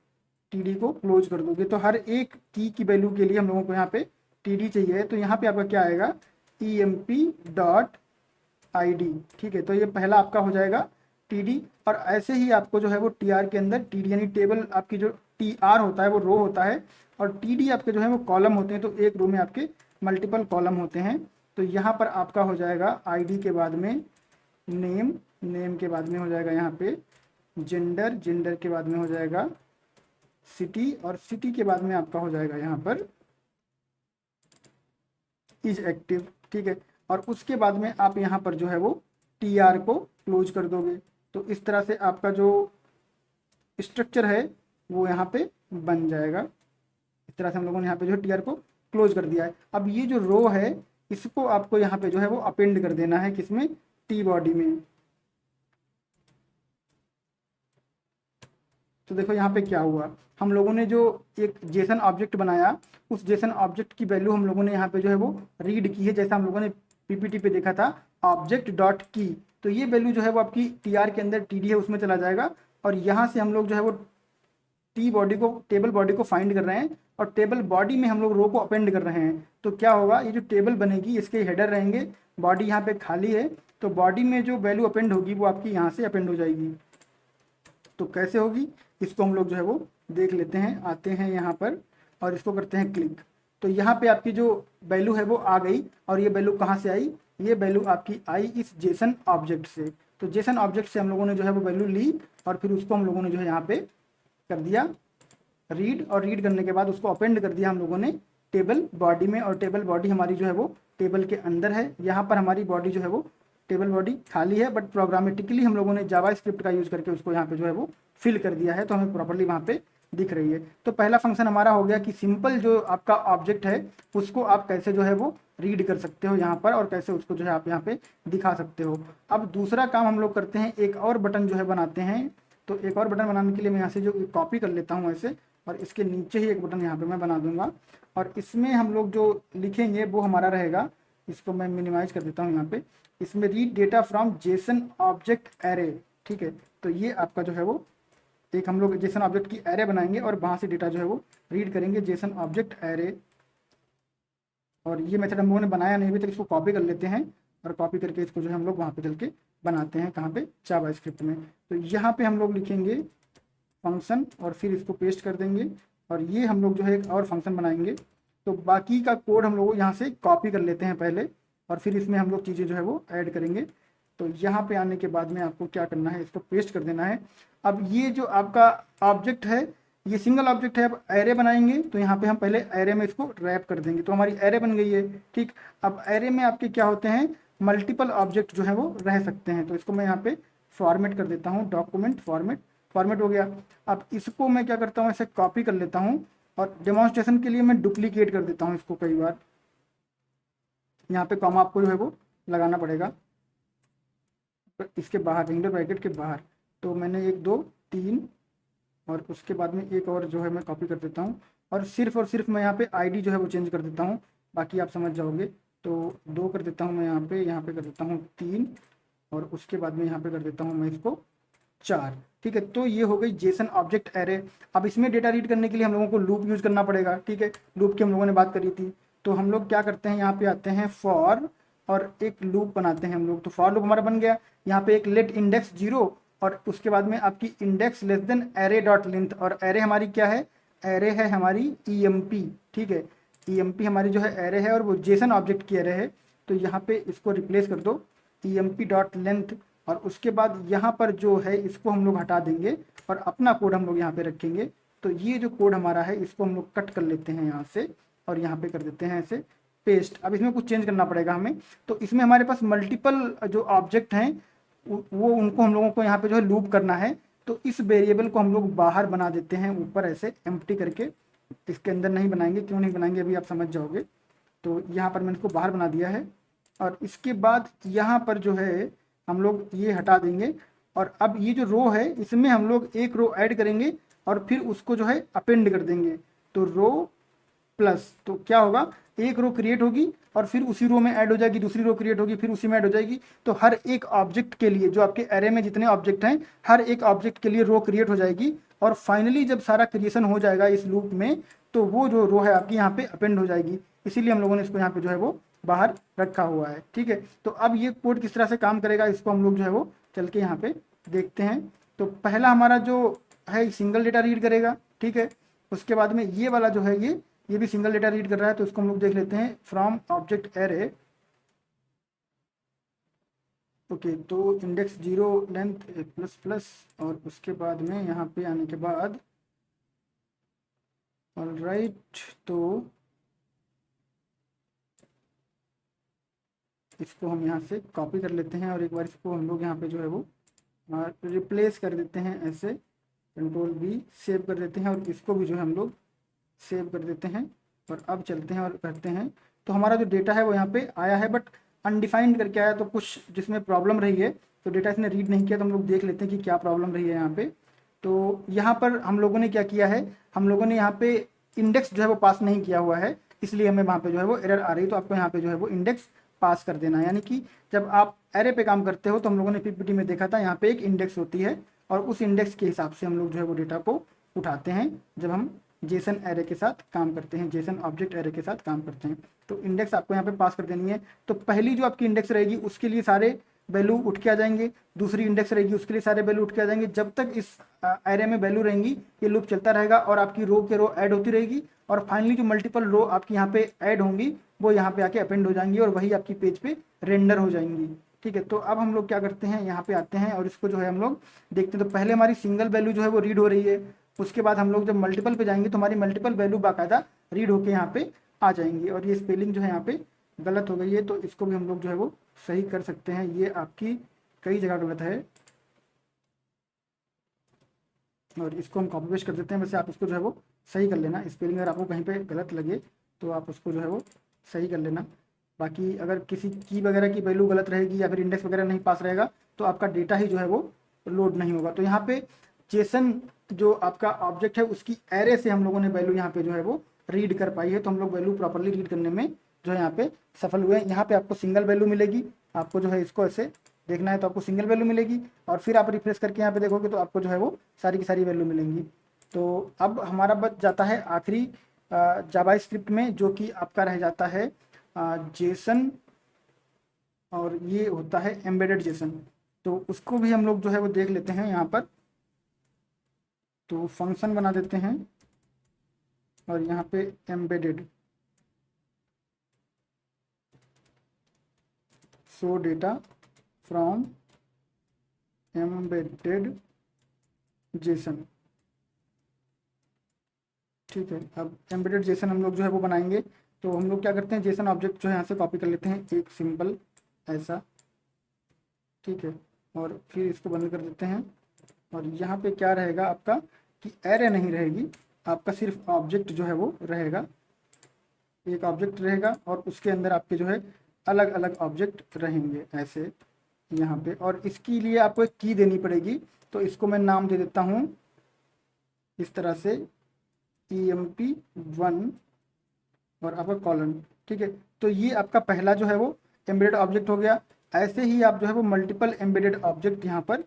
td को क्लोज कर दोगे। तो हर एक की वैल्यू के लिए हम लोगों को यहाँ पे td चाहिए। तो यहाँ पे आपका क्या आएगा emp.id, ठीक है। तो ये पहला आपका हो जाएगा td, और ऐसे ही आपको जो है वो tr के अंदर td यानी टेबल आपकी जो tr होता है वो रो होता है और td आपके जो है वो कॉलम होते हैं। तो एक रो में आपके मल्टीपल कॉलम होते हैं। तो यहाँ पर आपका हो जाएगा id के बाद में नेम के बाद में हो जाएगा यहाँ पे जेंडर के बाद में हो जाएगा सिटी, और सिटी के बाद में आपका हो जाएगा यहाँ पर इज एक्टिव, ठीक है। और उसके बाद में आप यहाँ पर जो है वो tr को क्लोज कर दोगे। तो इस तरह से आपका जो स्ट्रक्चर है वो यहाँ पे बन जाएगा। इस तरह से हम लोगों ने यहाँ पे जो tr को क्लोज कर दिया है। अब ये जो रो है इसको आपको यहाँ पे जो है वो अपेंड कर देना है, किसमें, टी बॉडी में। तो देखो यहाँ पे क्या हुआ, हम लोगों ने जो एक जेसन ऑब्जेक्ट बनाया उस जेसन ऑब्जेक्ट की वैल्यू हम लोगों ने यहाँ पे जो है वो रीड की है, जैसा हम लोगों ने पीपीटी पे देखा था ऑब्जेक्ट डॉट की। तो ये वैल्यू जो है वो आपकी टीआर के अंदर टीडी है उसमें चला जाएगा और यहाँ से हम लोग जो है वो टेबल बॉडी को फाइंड कर रहे हैं और टेबल बॉडी में हम लोग रो को अपेंड कर रहे हैं। तो क्या होगा, ये जो टेबल बनेगी इसके हेडर रहेंगे, बॉडी यहाँ पे खाली है, तो बॉडी में जो वैल्यू अपेंड होगी वो आपकी यहाँ से अपेंड हो जाएगी। तो कैसे होगी इसको हम लोग जो है वो देख लेते हैं। आते हैं यहाँ पर और इसको करते हैं क्लिक। तो यहाँ पे आपकी जो वैल्यू है वो आ गई, और ये वैल्यू कहाँ से आई, ये वैल्यू आपकी आई इस जेसन ऑब्जेक्ट से। तो जेसन ऑब्जेक्ट से हम लोगों ने जो है वो वैल्यू ली, और फिर उसको हम लोगों ने जो है यहाँ पे कर दिया रीड, और रीड करने के बाद उसको अपेंड कर दिया हम लोगों ने टेबल बॉडी में। और टेबल बॉडी हमारी जो है वो टेबल के अंदर है। यहाँ पर हमारी बॉडी जो है वो टेबल बॉडी खाली है, बट प्रोग्रामेटिकली हम लोगों ने जावा स्क्रिप्ट का यूज़ करके उसको यहाँ पे जो है वो फिल कर दिया है, तो हमें प्रॉपर्ली वहाँ पे दिख रही है। तो पहला फंक्शन हमारा हो गया कि सिंपल जो आपका ऑब्जेक्ट है उसको आप कैसे जो है वो रीड कर सकते हो यहाँ पर, और कैसे उसको जो है आप यहाँ पे दिखा सकते हो। अब दूसरा काम हम लोग करते हैं, एक और बटन जो है बनाते हैं। तो एक और बटन बनाने के लिए मैं यहाँ से जो कॉपी कर लेता हूँ ऐसे, और इसके नीचे ही एक बटन यहाँ पे मैं बना दूंगा, और इसमें हम लोग जो लिखेंगे वो हमारा रहेगा, इसको मैं मिनिमाइज कर देता हूँ यहाँ पे, इसमें read data from Jason object array. ठीक है, तो ये आपका जो है वो एक हम लोग जेसन ऑब्जेक्ट की एरे बनाएंगे, और वहाँ से डेटा जो है वो रीड करेंगे जेसन ऑब्जेक्ट एरे। और ये मेथड हम लोगों ने बनाया नहीं अभी तक, इसको कॉपी कर लेते हैं, और कॉपी करके इसको जो है हम लोग वहाँ पे चल के बनाते हैं, कहाँ पे, जावा स्क्रिप्ट में। तो यहाँ पे हम लोग लिखेंगे फंक्शन, और फिर इसको पेस्ट कर देंगे, और ये हम लोग जो है एक और फंक्शन बनाएंगे। तो बाकी का कोड हम लोग यहाँ से कॉपी कर लेते हैं पहले, और फिर इसमें हम लोग चीज़ें जो है वो ऐड करेंगे। तो यहाँ पे आने के बाद में आपको क्या करना है, इसको पेस्ट कर देना है। अब ये जो आपका ऑब्जेक्ट है ये सिंगल ऑब्जेक्ट है, अब एरे बनाएंगे तो यहाँ पे हम पहले एरे में इसको रैप कर देंगे, तो हमारी एरे बन गई है। ठीक, अब एरे में आपके क्या होते हैं, मल्टीपल ऑब्जेक्ट जो है वो रह सकते हैं। तो इसको मैं यहाँ पे फॉर्मेट कर देता हूँ, डॉक्यूमेंट फॉर्मेट, फॉर्मेट हो गया। अब इसको मैं क्या करता हूँ, ऐसे कॉपी कर लेता हूँ, और डेमोन्स्ट्रेशन के लिए मैं डुप्लीकेट कर देता हूँ इसको कई बार। यहाँ पे कॉमा आपको जो है वो लगाना पड़ेगा इसके बाहर, इंडर ब्रैकेट के बाहर। तो मैंने 1 2 3, और उसके बाद में एक और जो है मैं कॉपी कर देता हूँ, और सिर्फ मैं यहाँ पे आईडी जो है वो चेंज कर देता हूँ, बाकी आप समझ जाओगे। तो 2 कर देता हूँ मैं यहाँ पे कर देता हूँ 3, और उसके बाद में यहाँ पे कर देता हूँ मैं इसको 4। ठीक है, तो ये हो गई जेसन ऑब्जेक्ट एरे। अब इसमें डेटा रीड करने के लिए हम लोगों को लूप यूज़ करना पड़ेगा। ठीक है, लूप की हम लोगों ने बात करी थी, तो हम लोग क्या करते हैं, यहाँ पे आते हैं फॉर, और एक लूप बनाते हैं हम लोग। तो फॉर लूप हमारा बन गया, यहाँ पे एक लेट इंडेक्स 0, और उसके बाद में आपकी index less than array dot length. और एरे हमारी क्या है, एरे है हमारी EMP। ठीक है, EMP हमारी जो है एरे है, और वो जेसन ऑब्जेक्ट की एरे है। तो यहाँ पे इसको रिप्लेस कर दो EMP डॉट लेंथ, और उसके बाद यहाँ पर जो है इसको हम लोग हटा देंगे, और अपना कोड हम लोग यहाँ पे रखेंगे। तो ये जो कोड हमारा है इसको हम लोग कट कर लेते हैं यहाँ से, और यहाँ पे कर देते हैं ऐसे पेस्ट। अब इसमें कुछ चेंज करना पड़ेगा हमें। तो इसमें हमारे पास मल्टीपल जो ऑब्जेक्ट हैं वो उनको हम लोगों को यहाँ पे जो है लूप करना है। तो इस वेरिएबल को हम लोग बाहर बना देते हैं ऊपर ऐसे एम्प्टी करके, इसके अंदर नहीं बनाएंगे, क्यों नहीं बनाएंगे अभी आप समझ जाओगे। तो यहाँ पर मैंने इसको बाहर बना दिया है, और इसके बाद यहाँ पर जो है हम लोग ये हटा देंगे। और अब ये जो रो है इसमें हम लोग एक रो ऐड करेंगे, और फिर उसको जो है अपेंड कर देंगे। तो रो प्लस, तो क्या होगा, एक रो क्रिएट होगी, और फिर उसी रो में ऐड हो जाएगी, दूसरी रो क्रिएट होगी, फिर उसी में ऐड हो जाएगी। तो हर एक ऑब्जेक्ट के लिए, जो आपके एरे में जितने ऑब्जेक्ट हैं, हर एक ऑब्जेक्ट के लिए रो क्रिएट हो जाएगी। और फाइनली जब सारा क्रिएशन हो जाएगा इस लूप में, तो वो जो रो है आपकी यहाँ पे अपेंड हो जाएगी। इसीलिए हम लोगों ने इसको यहाँ पे जो है वो बाहर रखा हुआ है। ठीक है, तो अब ये कोड किस तरह से काम करेगा इसको हम लोग जो है वो चल के यहाँ पे देखते हैं। तो पहला हमारा जो है सिंगल डेटा रीड करेगा। ठीक है, उसके बाद में ये वाला जो है ये भी सिंगल डेटा रीड कर रहा है। तो इसको हम लोग देख लेते हैं, फ्रॉम ऑब्जेक्ट एरे। ओके, तो इंडेक्स 0 लेंथ प्लस प्लस, और उसके बाद में यहाँ पे आने के बाद ऑलराइट, तो इसको हम यहाँ से कॉपी कर लेते हैं, और एक बार इसको हम लोग यहाँ पे जो है वो रिप्लेस कर देते हैं ऐसे, Ctrl+V सेव कर देते हैं, और इसको भी जो है हम लोग सेव कर देते हैं। और अब चलते हैं और करते हैं। तो हमारा जो डेटा है वो यहाँ पे आया है, बट अनडिफाइंड करके आया, तो कुछ जिसमें प्रॉब्लम रही है, तो डेटा इसने रीड नहीं किया। तो हम लोग देख लेते हैं कि क्या प्रॉब्लम रही है यहाँ पे। तो यहाँ पर हम लोगों ने क्या किया है, हम लोगों ने यहाँ पे इंडेक्स जो है वो पास नहीं किया हुआ है, इसलिए हमें वहाँ पे जो है वो एरर आ रही है। तो आपको यहाँ पे जो है वो इंडेक्स पास कर देना है। यानी कि जब आप एरे पे काम करते हो, तो हम लोगों ने PPT में देखा था, यहाँ पे एक इंडेक्स होती है, और उस इंडेक्स के हिसाब से हम लोग जो है वो डेटा को उठाते हैं जब हम जेसन एरे के साथ काम करते हैं, जेसन ऑब्जेक्ट एरे के साथ काम करते हैं। तो इंडेक्स आपको यहाँ पे पास कर देनी है। तो पहली जो आपकी इंडेक्स रहेगी उसके लिए सारे वैल्यू उठ के आ जाएंगे, दूसरी इंडेक्स रहेगी उसके लिए सारे वैल्यू उठ के आ जाएंगे। जब तक इस एरे में वैल्यू रहेंगी ये लूप चलता रहेगा और आपकी रो के रो ऐड होती रहेगी और फाइनली जो मल्टीपल रो आपकी यहाँ पे ऐड होंगी वो यहाँ पे आके अपेंड हो जाएंगी और वही आपकी पेज पे रेंडर हो जाएंगी। ठीक है, तो अब हम लोग क्या करते हैं, यहाँ पे आते हैं और इसको जो है हम लोग देखते हैं। तो पहले हमारी सिंगल वैल्यू जो है वो रीड हो रही है, उसके बाद हम लोग जब मल्टीपल पे जाएंगे तो हमारी मल्टीपल वैल्यू बाकायदा रीड होके यहाँ पे आ जाएंगी। और ये स्पेलिंग जो है यहाँ पे गलत हो गई है तो इसको भी हम लोग जो है वो सही कर सकते हैं। ये आपकी कई जगह गलत है और इसको हम कॉपी पेस्ट कर देते हैं। वैसे आप इसको जो है वो सही कर लेना, स्पेलिंग अगर आपको कहीं पे गलत लगे तो आप उसको जो है वो सही कर लेना। बाकी अगर किसी की वगैरह की वैल्यू गलत रहेगी या फिर इंडेक्स वगैरह नहीं पास रहेगा तो आपका डेटा ही जो है वो लोड नहीं होगा। तो यहाँ पे जेसन जो आपका ऑब्जेक्ट है उसकी एरे से हम लोगों ने वैल्यू यहाँ पे जो है वो रीड कर पाई है। तो हम लोग वैल्यू प्रॉपरली रीड करने में जो है यहाँ पे सफल हुए हैं। यहाँ पे आपको सिंगल वैल्यू मिलेगी, आपको जो है इसको ऐसे देखना है तो आपको सिंगल वैल्यू मिलेगी और फिर आप रिफ्रेश करके यहाँ पे देखोगे तो आपको जो है वो सारी की सारी वैल्यू मिलेंगी। तो अब हमारा बच जाता है आखिरी जावा स्क्रिप्ट में जो कि आपका रह जाता है जेसन और ये होता है एम्बेडेड जेसन। तो उसको भी हम लोग जो है वो देख लेते हैं यहाँ पर। तो फंक्शन बना देते हैं और यहाँ पे embedded show data from embedded Jason. ठीक है, अब एम्बेडेड जेसन हम लोग जो है वो बनाएंगे। तो हम लोग क्या करते हैं, जेसन ऑब्जेक्ट जो है यहाँ से कॉपी कर लेते हैं एक सिंपल ऐसा। ठीक है, और फिर इसको बंद कर देते हैं और यहाँ पे क्या रहेगा आपका कि एरे नहीं रहेगी, आपका सिर्फ ऑब्जेक्ट जो है वो रहेगा, एक ऑब्जेक्ट रहेगा और उसके अंदर आपके जो है अलग अलग ऑब्जेक्ट रहेंगे ऐसे यहाँ पे। और इसके लिए आपको एक की देनी पड़ेगी, तो इसको मैं नाम दे देता हूँ इस तरह से emp1 और आपका कॉलन। ठीक है, तो ये आपका पहला जो है वो एम्बेडेड ऑब्जेक्ट हो गया। ऐसे ही आप जो है वो मल्टीपल एम्बेडेड ऑब्जेक्ट यहाँ पर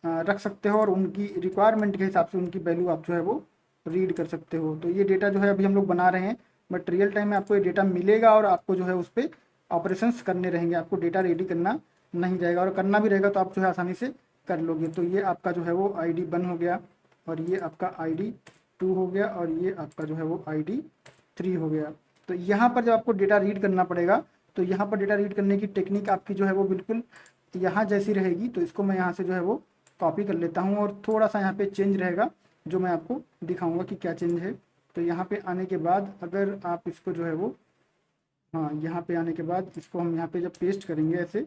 रख सकते हो और उनकी रिक्वायरमेंट के हिसाब से उनकी वैल्यू आप जो है वो रीड कर सकते हो। तो ये डेटा जो है अभी हम लोग बना रहे हैं, बट रियल टाइम में आपको ये डेटा मिलेगा और आपको जो है उस पर ऑपरेशंस करने रहेंगे, आपको डेटा रेडी करना नहीं जाएगा और करना भी रहेगा तो आप जो है आसानी से कर लोगे। तो ये आपका जो है वो ID1 हो गया और ये आपका ID2 हो गया और ये आपका जो है वो ID3 हो गया। तो यहाँ पर जब आपको डेटा रीड करना पड़ेगा तो यहाँ पर डेटा रीड करने की टेक्निक आपकी जो है वो बिल्कुल यहाँ जैसी रहेगी। तो इसको मैं यहाँ से जो है वो कॉपी कर लेता हूँ और थोड़ा सा यहाँ पे चेंज रहेगा जो मैं आपको दिखाऊंगा कि क्या चेंज है। तो यहाँ पे आने के बाद अगर आप इसको जो है वो यहाँ पे आने के बाद इसको हम यहाँ पे जब पेस्ट करेंगे ऐसे,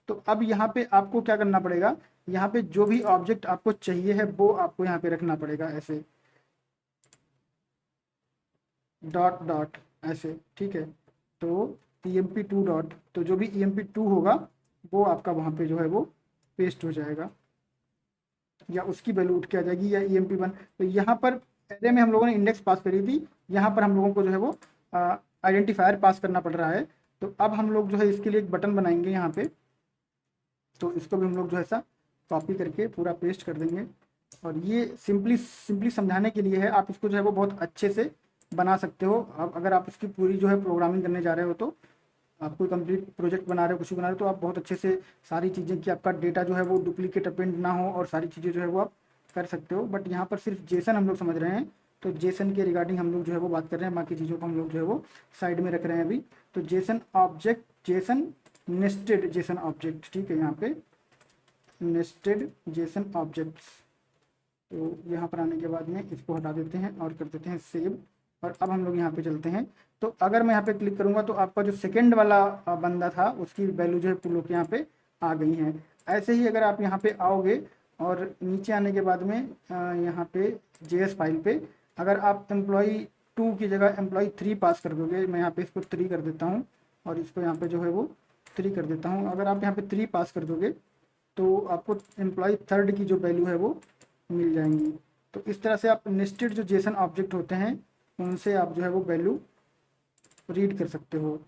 तो अब यहाँ पे आपको क्या करना पड़ेगा, यहाँ पे जो भी ऑब्जेक्ट आपको चाहिए है वो आपको यहाँ पे रखना पड़ेगा ऐसे डॉट डॉट ऐसे। ठीक है, तो emp2 डॉट, तो जो भी emp2 होगा वो आपका वहाँ पे जो है वो पेस्ट हो जाएगा या उसकी वैल्यू उठ के आ जाएगी या emp1। तो यहाँ पर एरे में हम लोगों ने इंडेक्स पास करी थी, यहाँ पर हम लोगों को जो है वो आइडेंटिफायर पास करना पड़ रहा है। तो अब हम लोग जो है इसके लिए एक बटन बनाएंगे यहाँ पे, तो इसको भी हम लोग जो है ऐसा कॉपी करके पूरा पेस्ट कर देंगे। और ये सिंपली समझाने के लिए है, आप इसको जो है वो बहुत अच्छे से बना सकते हो। अब अगर आप इसकी पूरी जो है प्रोग्रामिंग करने जा रहे हो, तो आप कोई कंप्लीट प्रोजेक्ट बना रहे हो, कुछ भी बना रहे हो, तो आप बहुत अच्छे से सारी चीज़ें कि आपका डेटा जो है वो डुप्लीकेट अपेंड ना हो और सारी चीज़ें जो है वो आप कर सकते हो। बट यहाँ पर सिर्फ जेसन हम लोग समझ रहे हैं, तो जेसन के रिगार्डिंग हम लोग जो है वो बात कर रहे हैं, बाकी चीज़ों को हम लोग जो है वो साइड में रख रहे हैं अभी। तो Jason object, Jason nested Jason object, ठीक है, यहाँ पे नेस्टेड जेसन ऑब्जेक्ट्स। तो यहाँ पर आने के बाद में इसको हटा देते हैं और कर देते हैं सेव। और अब हम लोग यहाँ पे चलते हैं, तो अगर मैं यहाँ पे क्लिक करूँगा तो आपका जो सेकंड वाला बंदा था उसकी वैल्यू जो है पुल होकर यहाँ पे आ गई है। ऐसे ही अगर आप यहाँ पे आओगे और नीचे आने के बाद में यहाँ पे JS फाइल पे अगर आप एम्प्लॉई2 की जगह एम्प्लॉई3 पास कर दोगे, मैं यहाँ पे इसको 3 कर देता हूँ और इसको यहाँ पे जो है वो 3 कर देता हूँ। अगर आप यहाँ पे 3 पास कर दोगे तो आपको एम्प्लॉई3 की जो वैल्यू है वो मिल जाएंगी। तो इस तरह से आप नेस्टेड जो जेसन ऑब्जेक्ट होते हैं उनसे आप जो है वो वैल्यू रीड कर सकते हो।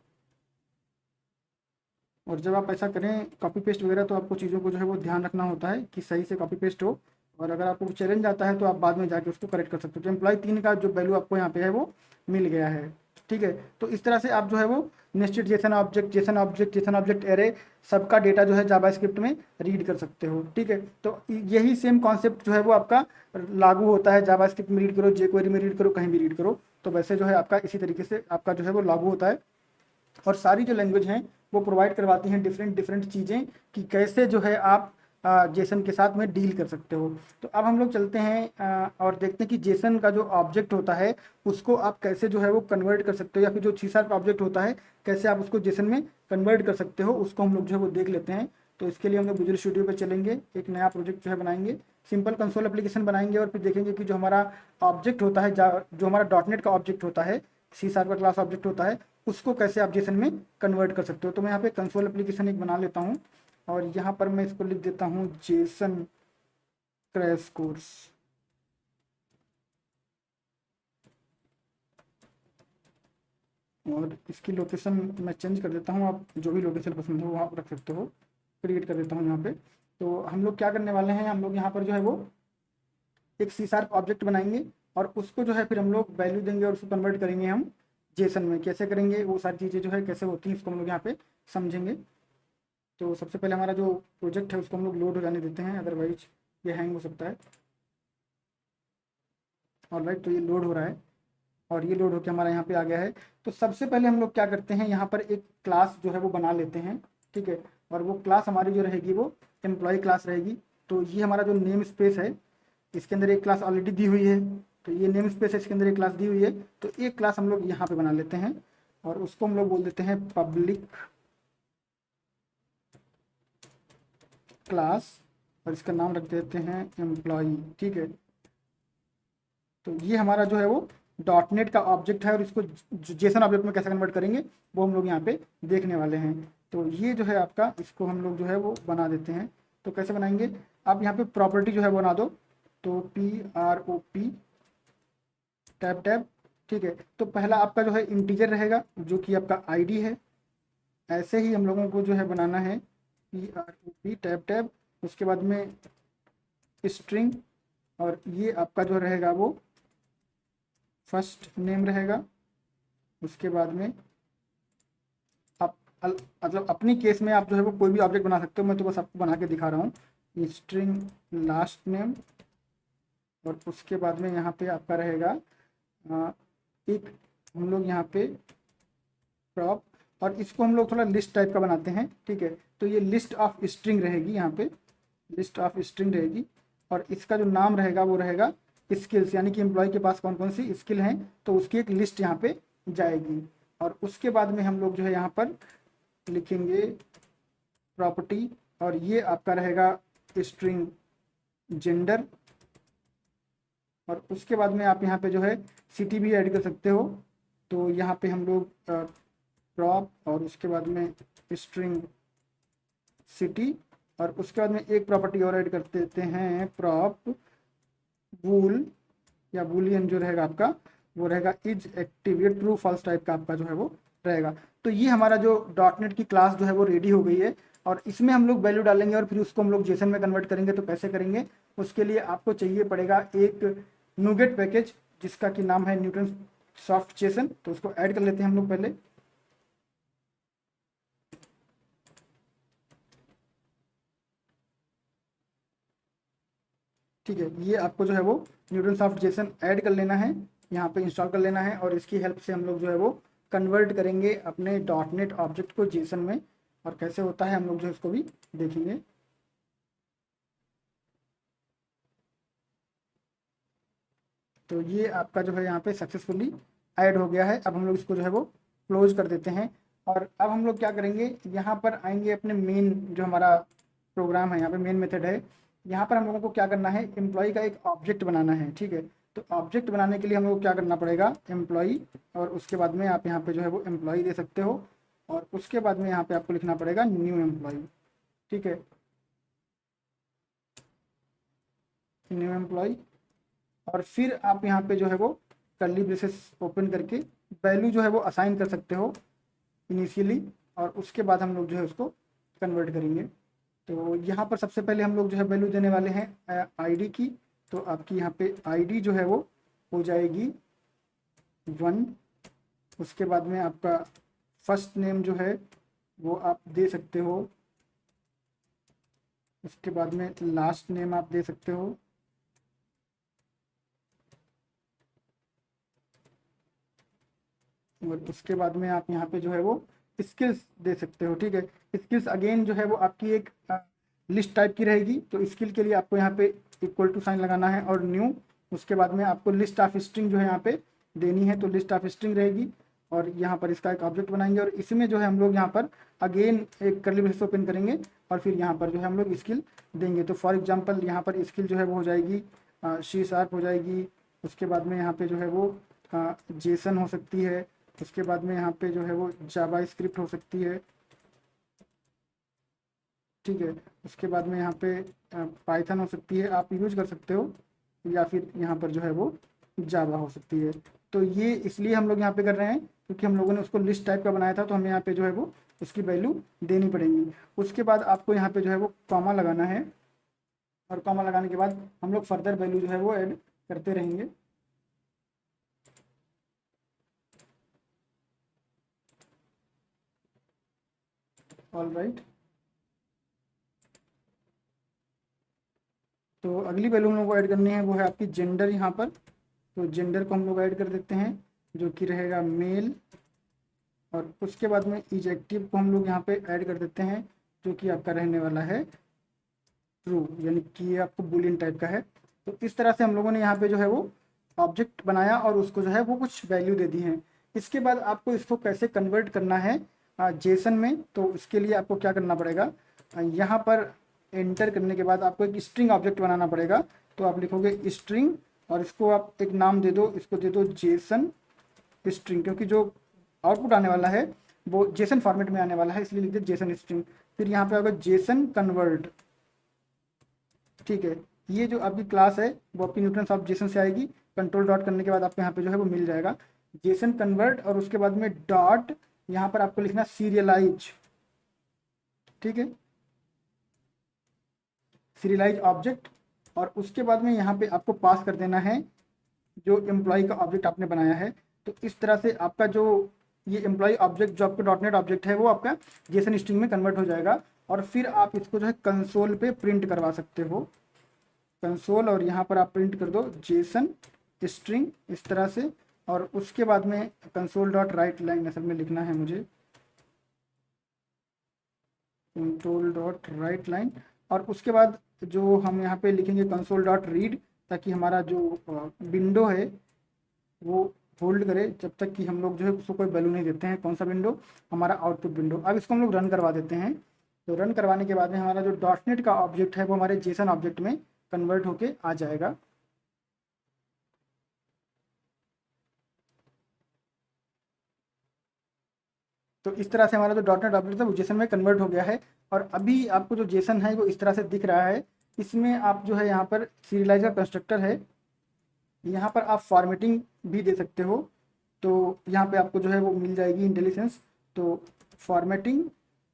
और जब आप ऐसा करें कॉपी पेस्ट वगैरह, तो आपको चीज़ों को जो है वो ध्यान रखना होता है कि सही से कॉपी पेस्ट हो। और अगर आपको चैलेंज आता है तो आप बाद में जाके उसको करेक्ट कर सकते हो। तो एम्प्लॉय3 का जो वैल्यू आपको यहाँ पे है वो मिल गया है। ठीक है, तो इस तरह से आप जो है वो nested Jason object, Jason object, Jason object array, सबका डेटा जो है जावास्क्रिप्ट में रीड कर सकते हो। ठीक है, तो यही सेम कॉन्सेप्ट जो है वो आपका लागू होता है, जावास्क्रिप्ट में रीड करो, जेक्वेरी में रीड करो, कहीं भी रीड करो, तो वैसे जो है आपका इसी तरीके से आपका जो है वो लागू होता है। और सारी जो लैंग्वेज हैं वो प्रोवाइड करवाती हैं डिफरेंट डिफरेंट चीज़ें कि कैसे जो है आप जेसन के साथ में डील कर सकते हो। तो अब हम लोग चलते हैं और देखते हैं कि जेसन का जो ऑब्जेक्ट होता है उसको आप कैसे जो है वो कन्वर्ट कर सकते हो, या फिर जो C# ऑब्जेक्ट होता है कैसे आप उसको जेसन में कन्वर्ट कर सकते हो, उसको हम लोग जो है वो देख लेते हैं। तो इसके लिए हम लोग विजुअल स्टूडियो पे चलेंगे, एक नया प्रोजेक्ट जो है बनाएंगे, सिंपल कंसोल एप्लीकेशन बनाएंगे, और फिर देखेंगे कि जो हमारा ऑब्जेक्ट होता है, जो हमारा डॉटनेट का ऑब्जेक्ट होता है, C# का क्लास ऑब्जेक्ट होता है, उसको कैसे आप जेसन में कन्वर्ट कर सकते हो। तो मैं यहाँ पे कंसोल एप्लीकेशन एक बना लेता हूँ, और यहाँ पर मैं इसको लिख देता हूँ जेसन क्रैश कोर्स। और इसकी लोकेशन मैं चेंज कर देता हूँ, आप जो भी लोकेशन पसंद हो वहाँ पर रख सकते हो। क्रिएट कर देता हूँ यहाँ पे। तो हम लोग क्या करने वाले हैं, हम लोग यहाँ पर जो है वो एक C# ऑब्जेक्ट बनाएंगे, और उसको जो है फिर हम लोग वैल्यू देंगे और उसको कन्वर्ट करेंगे हम जेसन में। कैसे करेंगे वो सारी चीज़ें जो है कैसे होती हैं इसको हम लोग यहाँ पे समझेंगे। तो सबसे पहले हमारा जो प्रोजेक्ट है उसको हम लोग लोड हो जाने देते हैं, अदरवाइज ये हैंग हो सकता है। ऑलराइट, तो ये लोड हो रहा है, और ये लोड होकर हमारा यहाँ पे आ गया है। तो सबसे पहले हम लोग क्या करते हैं, यहाँ पर एक क्लास जो है वो बना लेते हैं। ठीक है, और वो क्लास हमारी जो रहेगी वो एम्प्लॉय क्लास रहेगी। तो ये हमारा जो नेम स्पेस है, इसके अंदर एक क्लास ऑलरेडी दी हुई है, तो ये नेम स्पेस है, इसके अंदर एक क्लास दी हुई है। तो एक क्लास हम लोग यहाँ पे बना लेते हैं, और उसको हम लोग बोल देते हैं पब्लिक क्लास, और इसका नाम रख देते हैं एम्प्लॉय। ठीक है, तो ये हमारा जो है वो डॉटनेट का ऑब्जेक्ट है, और इसको जेसन ऑब्जेक्ट में कैसे कन्वर्ट करेंगे वो हम लोग यहाँ पे देखने वाले हैं। तो ये जो है आपका, इसको हम लोग जो है वो बना देते हैं। तो कैसे बनाएंगे, आप यहाँ पे प्रॉपर्टी जो है बना दो, तो PROP टैब टैब। ठीक है, तो पहला आपका जो है इंटीजर रहेगा जो कि आपका ID है। ऐसे ही हम लोगों को जो है बनाना है PROP टैब टैब, उसके बाद में स्ट्रिंग, और ये आपका जो रहेगा वो फर्स्ट नेम रहेगा। उसके बाद में आप मतलब अपनी केस में आप जो है वो कोई भी ऑब्जेक्ट बना सकते हो, मैं तो बस आपको बना के दिखा रहा हूँ। स्ट्रिंग लास्ट नेम, और उसके बाद में यहाँ पे आपका रहेगा एक हम लोग यहाँ पे प्रॉप, और इसको हम लोग थोड़ा लिस्ट टाइप का बनाते हैं। ठीक है, तो ये लिस्ट ऑफ स्ट्रिंग रहेगी, यहाँ पे लिस्ट ऑफ स्ट्रिंग रहेगी, और इसका जो नाम रहेगा वो रहेगा स्किल्स, यानी कि एम्प्लॉय के पास कौन कौन सी स्किल हैं, तो उसकी एक लिस्ट यहाँ पे जाएगी। और उसके बाद में हम लोग जो है यहाँ पर लिखेंगे प्रॉपर्टी, और ये आपका रहेगा स्ट्रिंग जेंडर, और उसके बाद में आप यहाँ पे जो है सिटी भी ऐड कर सकते हो। तो यहाँ पे हम लोग प्रॉप, और उसके बाद में स्ट्रिंग सिटी, और उसके बाद में एक प्रॉपर्टी और ऐड कर देते हैं प्रॉप वूल, या बूलियन जो रहेगा आपका वो रहेगा इज एक्टिव, ये ट्रू फॉल्स टाइप का आपका जो है वो रहेगा। तो ये हमारा जो डॉटनेट की क्लास जो है वो रेडी हो गई है, और इसमें हम लोग वैल्यू डालेंगे और फिर उसको हम लोग जेसन में कन्वर्ट करेंगे। तो कैसे करेंगे, उसके लिए आपको चाहिए पड़ेगा एक नूगेट पैकेज जिसका कि नाम है न्यूटन सॉफ्ट जेसन। तो उसको ऐड कर लेते हैं हम लोग पहले। ठीक है, ये आपको जो है वो न्यूटन सॉफ्ट जेसन ऐड कर लेना है, यहाँ पे इंस्टॉल कर लेना है, और इसकी हेल्प से हम लोग जो है वो कन्वर्ट करेंगे अपने डॉटनेट ऑब्जेक्ट को जेसन में। और कैसे होता है हम लोग जो है इसको भी देखेंगे। तो ये आपका जो है यहाँ पे सक्सेसफुली ऐड हो गया है। अब हम लोग इसको जो है वो क्लोज कर देते हैं, और अब हम लोग क्या करेंगे, यहाँ पर आएंगे अपने मेन जो हमारा प्रोग्राम है, यहाँ पे मेन मेथड है। यहाँ पर हम लोगों को क्या करना है, एम्प्लॉय का एक ऑब्जेक्ट बनाना है। ठीक है, तो ऑब्जेक्ट बनाने के लिए हम लोग को क्या करना पड़ेगा, एम्प्लॉय, और उसके बाद में आप यहाँ पे जो है वो एम्प्लॉय दे सकते हो, और उसके बाद में यहाँ पे आपको लिखना पड़ेगा न्यू एम्प्लॉय। ठीक है, न्यू एम्प्लॉय, और फिर आप यहाँ पे जो है वो कर्ली ब्रेसेस ओपन करके वैल्यू जो है वो असाइन कर सकते हो इनिशियली, और उसके बाद हम लोग जो है उसको कन्वर्ट करेंगे। तो यहाँ पर सबसे पहले हम लोग जो है वैल्यू देने वाले हैं ID की। तो आपकी यहाँ पे ID जो है वो हो जाएगी 1, उसके बाद में आपका फर्स्ट नेम जो है वो आप दे सकते हो, उसके बाद में लास्ट नेम आप दे सकते हो, और उसके बाद में आप यहाँ पे जो है वो स्किल्स दे सकते हो। ठीक है, स्किल्स अगेन जो है वो आपकी एक लिस्ट टाइप की रहेगी, तो स्किल के लिए आपको यहाँ पे इक्वल टू साइन लगाना है और न्यू, उसके बाद में आपको लिस्ट ऑफ स्ट्रिंग जो है यहाँ पे देनी है, तो लिस्ट ऑफ स्ट्रिंग रहेगी, और यहाँ पर इसका एक ऑब्जेक्ट बनाएंगे, और इसमें जो है हम लोग यहाँ पर अगेन एक कर्ली ब्रेस ओपन करेंगे, और फिर यहाँ पर जो है हम लोग स्किल देंगे। तो फॉर एग्जांपल यहाँ पर स्किल जो है वो हो जाएगी सी शार्प हो जाएगी, उसके बाद में यहाँ पे जो है वो जेसन हो सकती है, उसके बाद में यहाँ पे जो है वो जावा स्क्रिप्ट हो सकती है। ठीक है, उसके बाद में यहाँ पे पाइथन हो सकती है, आप यूज कर सकते हो, या फिर यहाँ पर जो है वो जावा हो सकती है। तो ये इसलिए हम लोग यहाँ पे कर रहे हैं क्योंकि हम लोगों ने उसको लिस्ट टाइप का बनाया था, तो हमें यहाँ पे जो है वो उसकी वैल्यू देनी पड़ेगी। उसके बाद आपको यहाँ पे जो है वो कॉमा लगाना है, और कॉमा लगाने के बाद हम लोग फर्दर वैल्यू जो है वो ऐड करते रहेंगे। ऑल राइट, तो अगली वैल्यू हम लोग को ऐड करनी है वो है आपकी जेंडर यहाँ पर। तो जेंडर को हम लोग ऐड कर देते हैं जो कि रहेगा मेल, और उसके बाद में इजेक्टिव को हम लोग यहाँ पे ऐड कर देते हैं जो कि आपका रहने वाला है ट्रू, यानी कि ये आपको बुलियन टाइप का है। तो इस तरह से हम लोगों ने यहाँ पे जो है वो ऑब्जेक्ट बनाया और उसको जो है वो कुछ वैल्यू दे दी है। इसके बाद आपको इसको कैसे कन्वर्ट करना है जेसन में, तो इसके लिए आपको क्या करना पड़ेगा, यहाँ पर एंटर करने के बाद आपको एक स्ट्रिंग ऑब्जेक्ट बनाना पड़ेगा। तो आप लिखोगे स्ट्रिंग, और इसको आप एक नाम दे दो, इसको दे दो जेसन स्ट्रिंग, क्योंकि जो आउटपुट आने वाला है वो जेसन फॉर्मेट में आने वाला है, इसलिए लिख दे जेसन स्ट्रिंग। फिर यहाँ पे होगा जेसन कन्वर्ट। ठीक है, ये जो आपकी क्लास है वो आपकी न्यूट्रंस ऑफ जेसन से आएगी, कंट्रोल डॉट करने के बाद आपको यहाँ पे जो है वो मिल जाएगा जेसन कन्वर्ट, और उसके बाद में डॉट यहाँ पर आपको लिखना सीरियलाइज। ठीक है, सीरियलाइज ऑब्जेक्ट, और उसके बाद में यहाँ पे आपको पास कर देना है जो एम्प्लॉय का ऑब्जेक्ट आपने बनाया है। तो इस तरह से आपका जो ये एम्प्लॉय ऑब्जेक्ट जो आपका डॉट नेट ऑब्जेक्ट है वो आपका जेसन स्ट्रिंग में कन्वर्ट हो जाएगा, और फिर आप इसको जो है कंसोल पे प्रिंट करवा सकते हो, कंसोल, और यहाँ पर आप प्रिंट कर दो जेसन स्ट्रिंग इस तरह से। और उसके बाद में कंसोल डॉट राइट लाइन असल में लिखना है मुझे, कंट्रोल डॉट राइट लाइन, और उसके बाद जो हम यहाँ पे लिखेंगे कंसोल डॉट रीड, ताकि हमारा जो विंडो है वो होल्ड करे जब तक कि हम लोग जो है उसको कोई वैल्यू नहीं देते हैं। कौन सा विंडो, हमारा आउटपुट विंडो। अब इसको हम लोग रन करवा देते हैं। तो रन करवाने के बाद में हमारा जो डॉट नेट का ऑब्जेक्ट है वो हमारे जेसन ऑब्जेक्ट में कन्वर्ट होके आ जाएगा। तो इस तरह से हमारा जो डॉट नेट ऑब्जेक्ट है वो जेसन में कन्वर्ट हो गया है, और अभी आपको जो जेसन है वो इस तरह से दिख रहा है। इसमें आप जो है यहाँ पर सीरियलाइजर कंस्ट्रक्टर है, यहाँ पर आप फॉर्मेटिंग भी दे सकते हो। तो यहाँ पे आपको जो है वो मिल जाएगी इंटेलिजेंस। तो फॉर्मेटिंग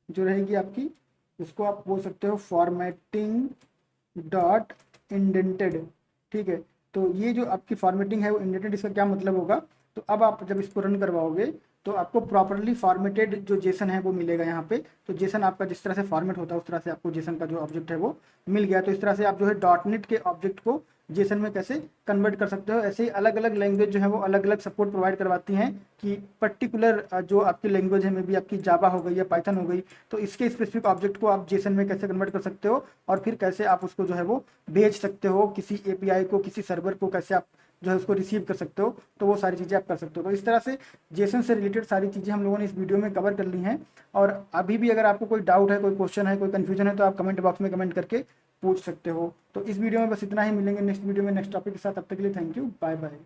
जो रहेगी आपकी, उसको आप बोल सकते हो फॉर्मेटिंग डॉट इंडेंटेड। ठीक है, तो ये जो आपकी फॉर्मेटिंग है वो इंडेंटेड, इसका क्या मतलब होगा, तो अब आप जब इसको रन करवाओगे तो आपको प्रॉपरली फॉर्मेटेड जो जेसन है वो मिलेगा यहाँ पे। तो जेसन आपका जिस तरह से फॉर्मेट होता है उस तरह से आपको जेसन का जो ऑब्जेक्ट है वो मिल गया। तो इस तरह से आप जो है डॉट नेट के ऑब्जेक्ट को जेसन में कैसे कन्वर्ट कर सकते हो। ऐसे ही अलग अलग लैंग्वेज जो है वो अलग अलग सपोर्ट प्रोवाइड करवाती हैं कि पर्टिकुलर जो आपकी लैंग्वेज है, मे बी आपकी जावा हो गई या पाइथन हो गई, तो इसके स्पेसिफिक ऑब्जेक्ट को आप जेसन में कैसे कन्वर्ट कर सकते हो, और फिर कैसे आप उसको जो है वो भेज सकते हो किसी एपीआई को, किसी सर्वर को, कैसे आप जो है उसको रिसीव कर सकते हो। तो वो सारी चीज़ें आप कर सकते हो। तो इस तरह से जेसन से रिलेटेड सारी चीज़ें हम लोगों ने इस वीडियो में कवर कर ली हैं। और अभी भी अगर आपको कोई डाउट है, कोई क्वेश्चन है, कोई कन्फ्यूजन है, तो आप कमेंट बॉक्स में कमेंट करके पूछ सकते हो। तो इस वीडियो में बस इतना ही, मिलेंगे नेक्स्ट वीडियो में नेक्स्ट टॉपिक के साथ। तब तक के लिए थैंक यू, बाय बाय।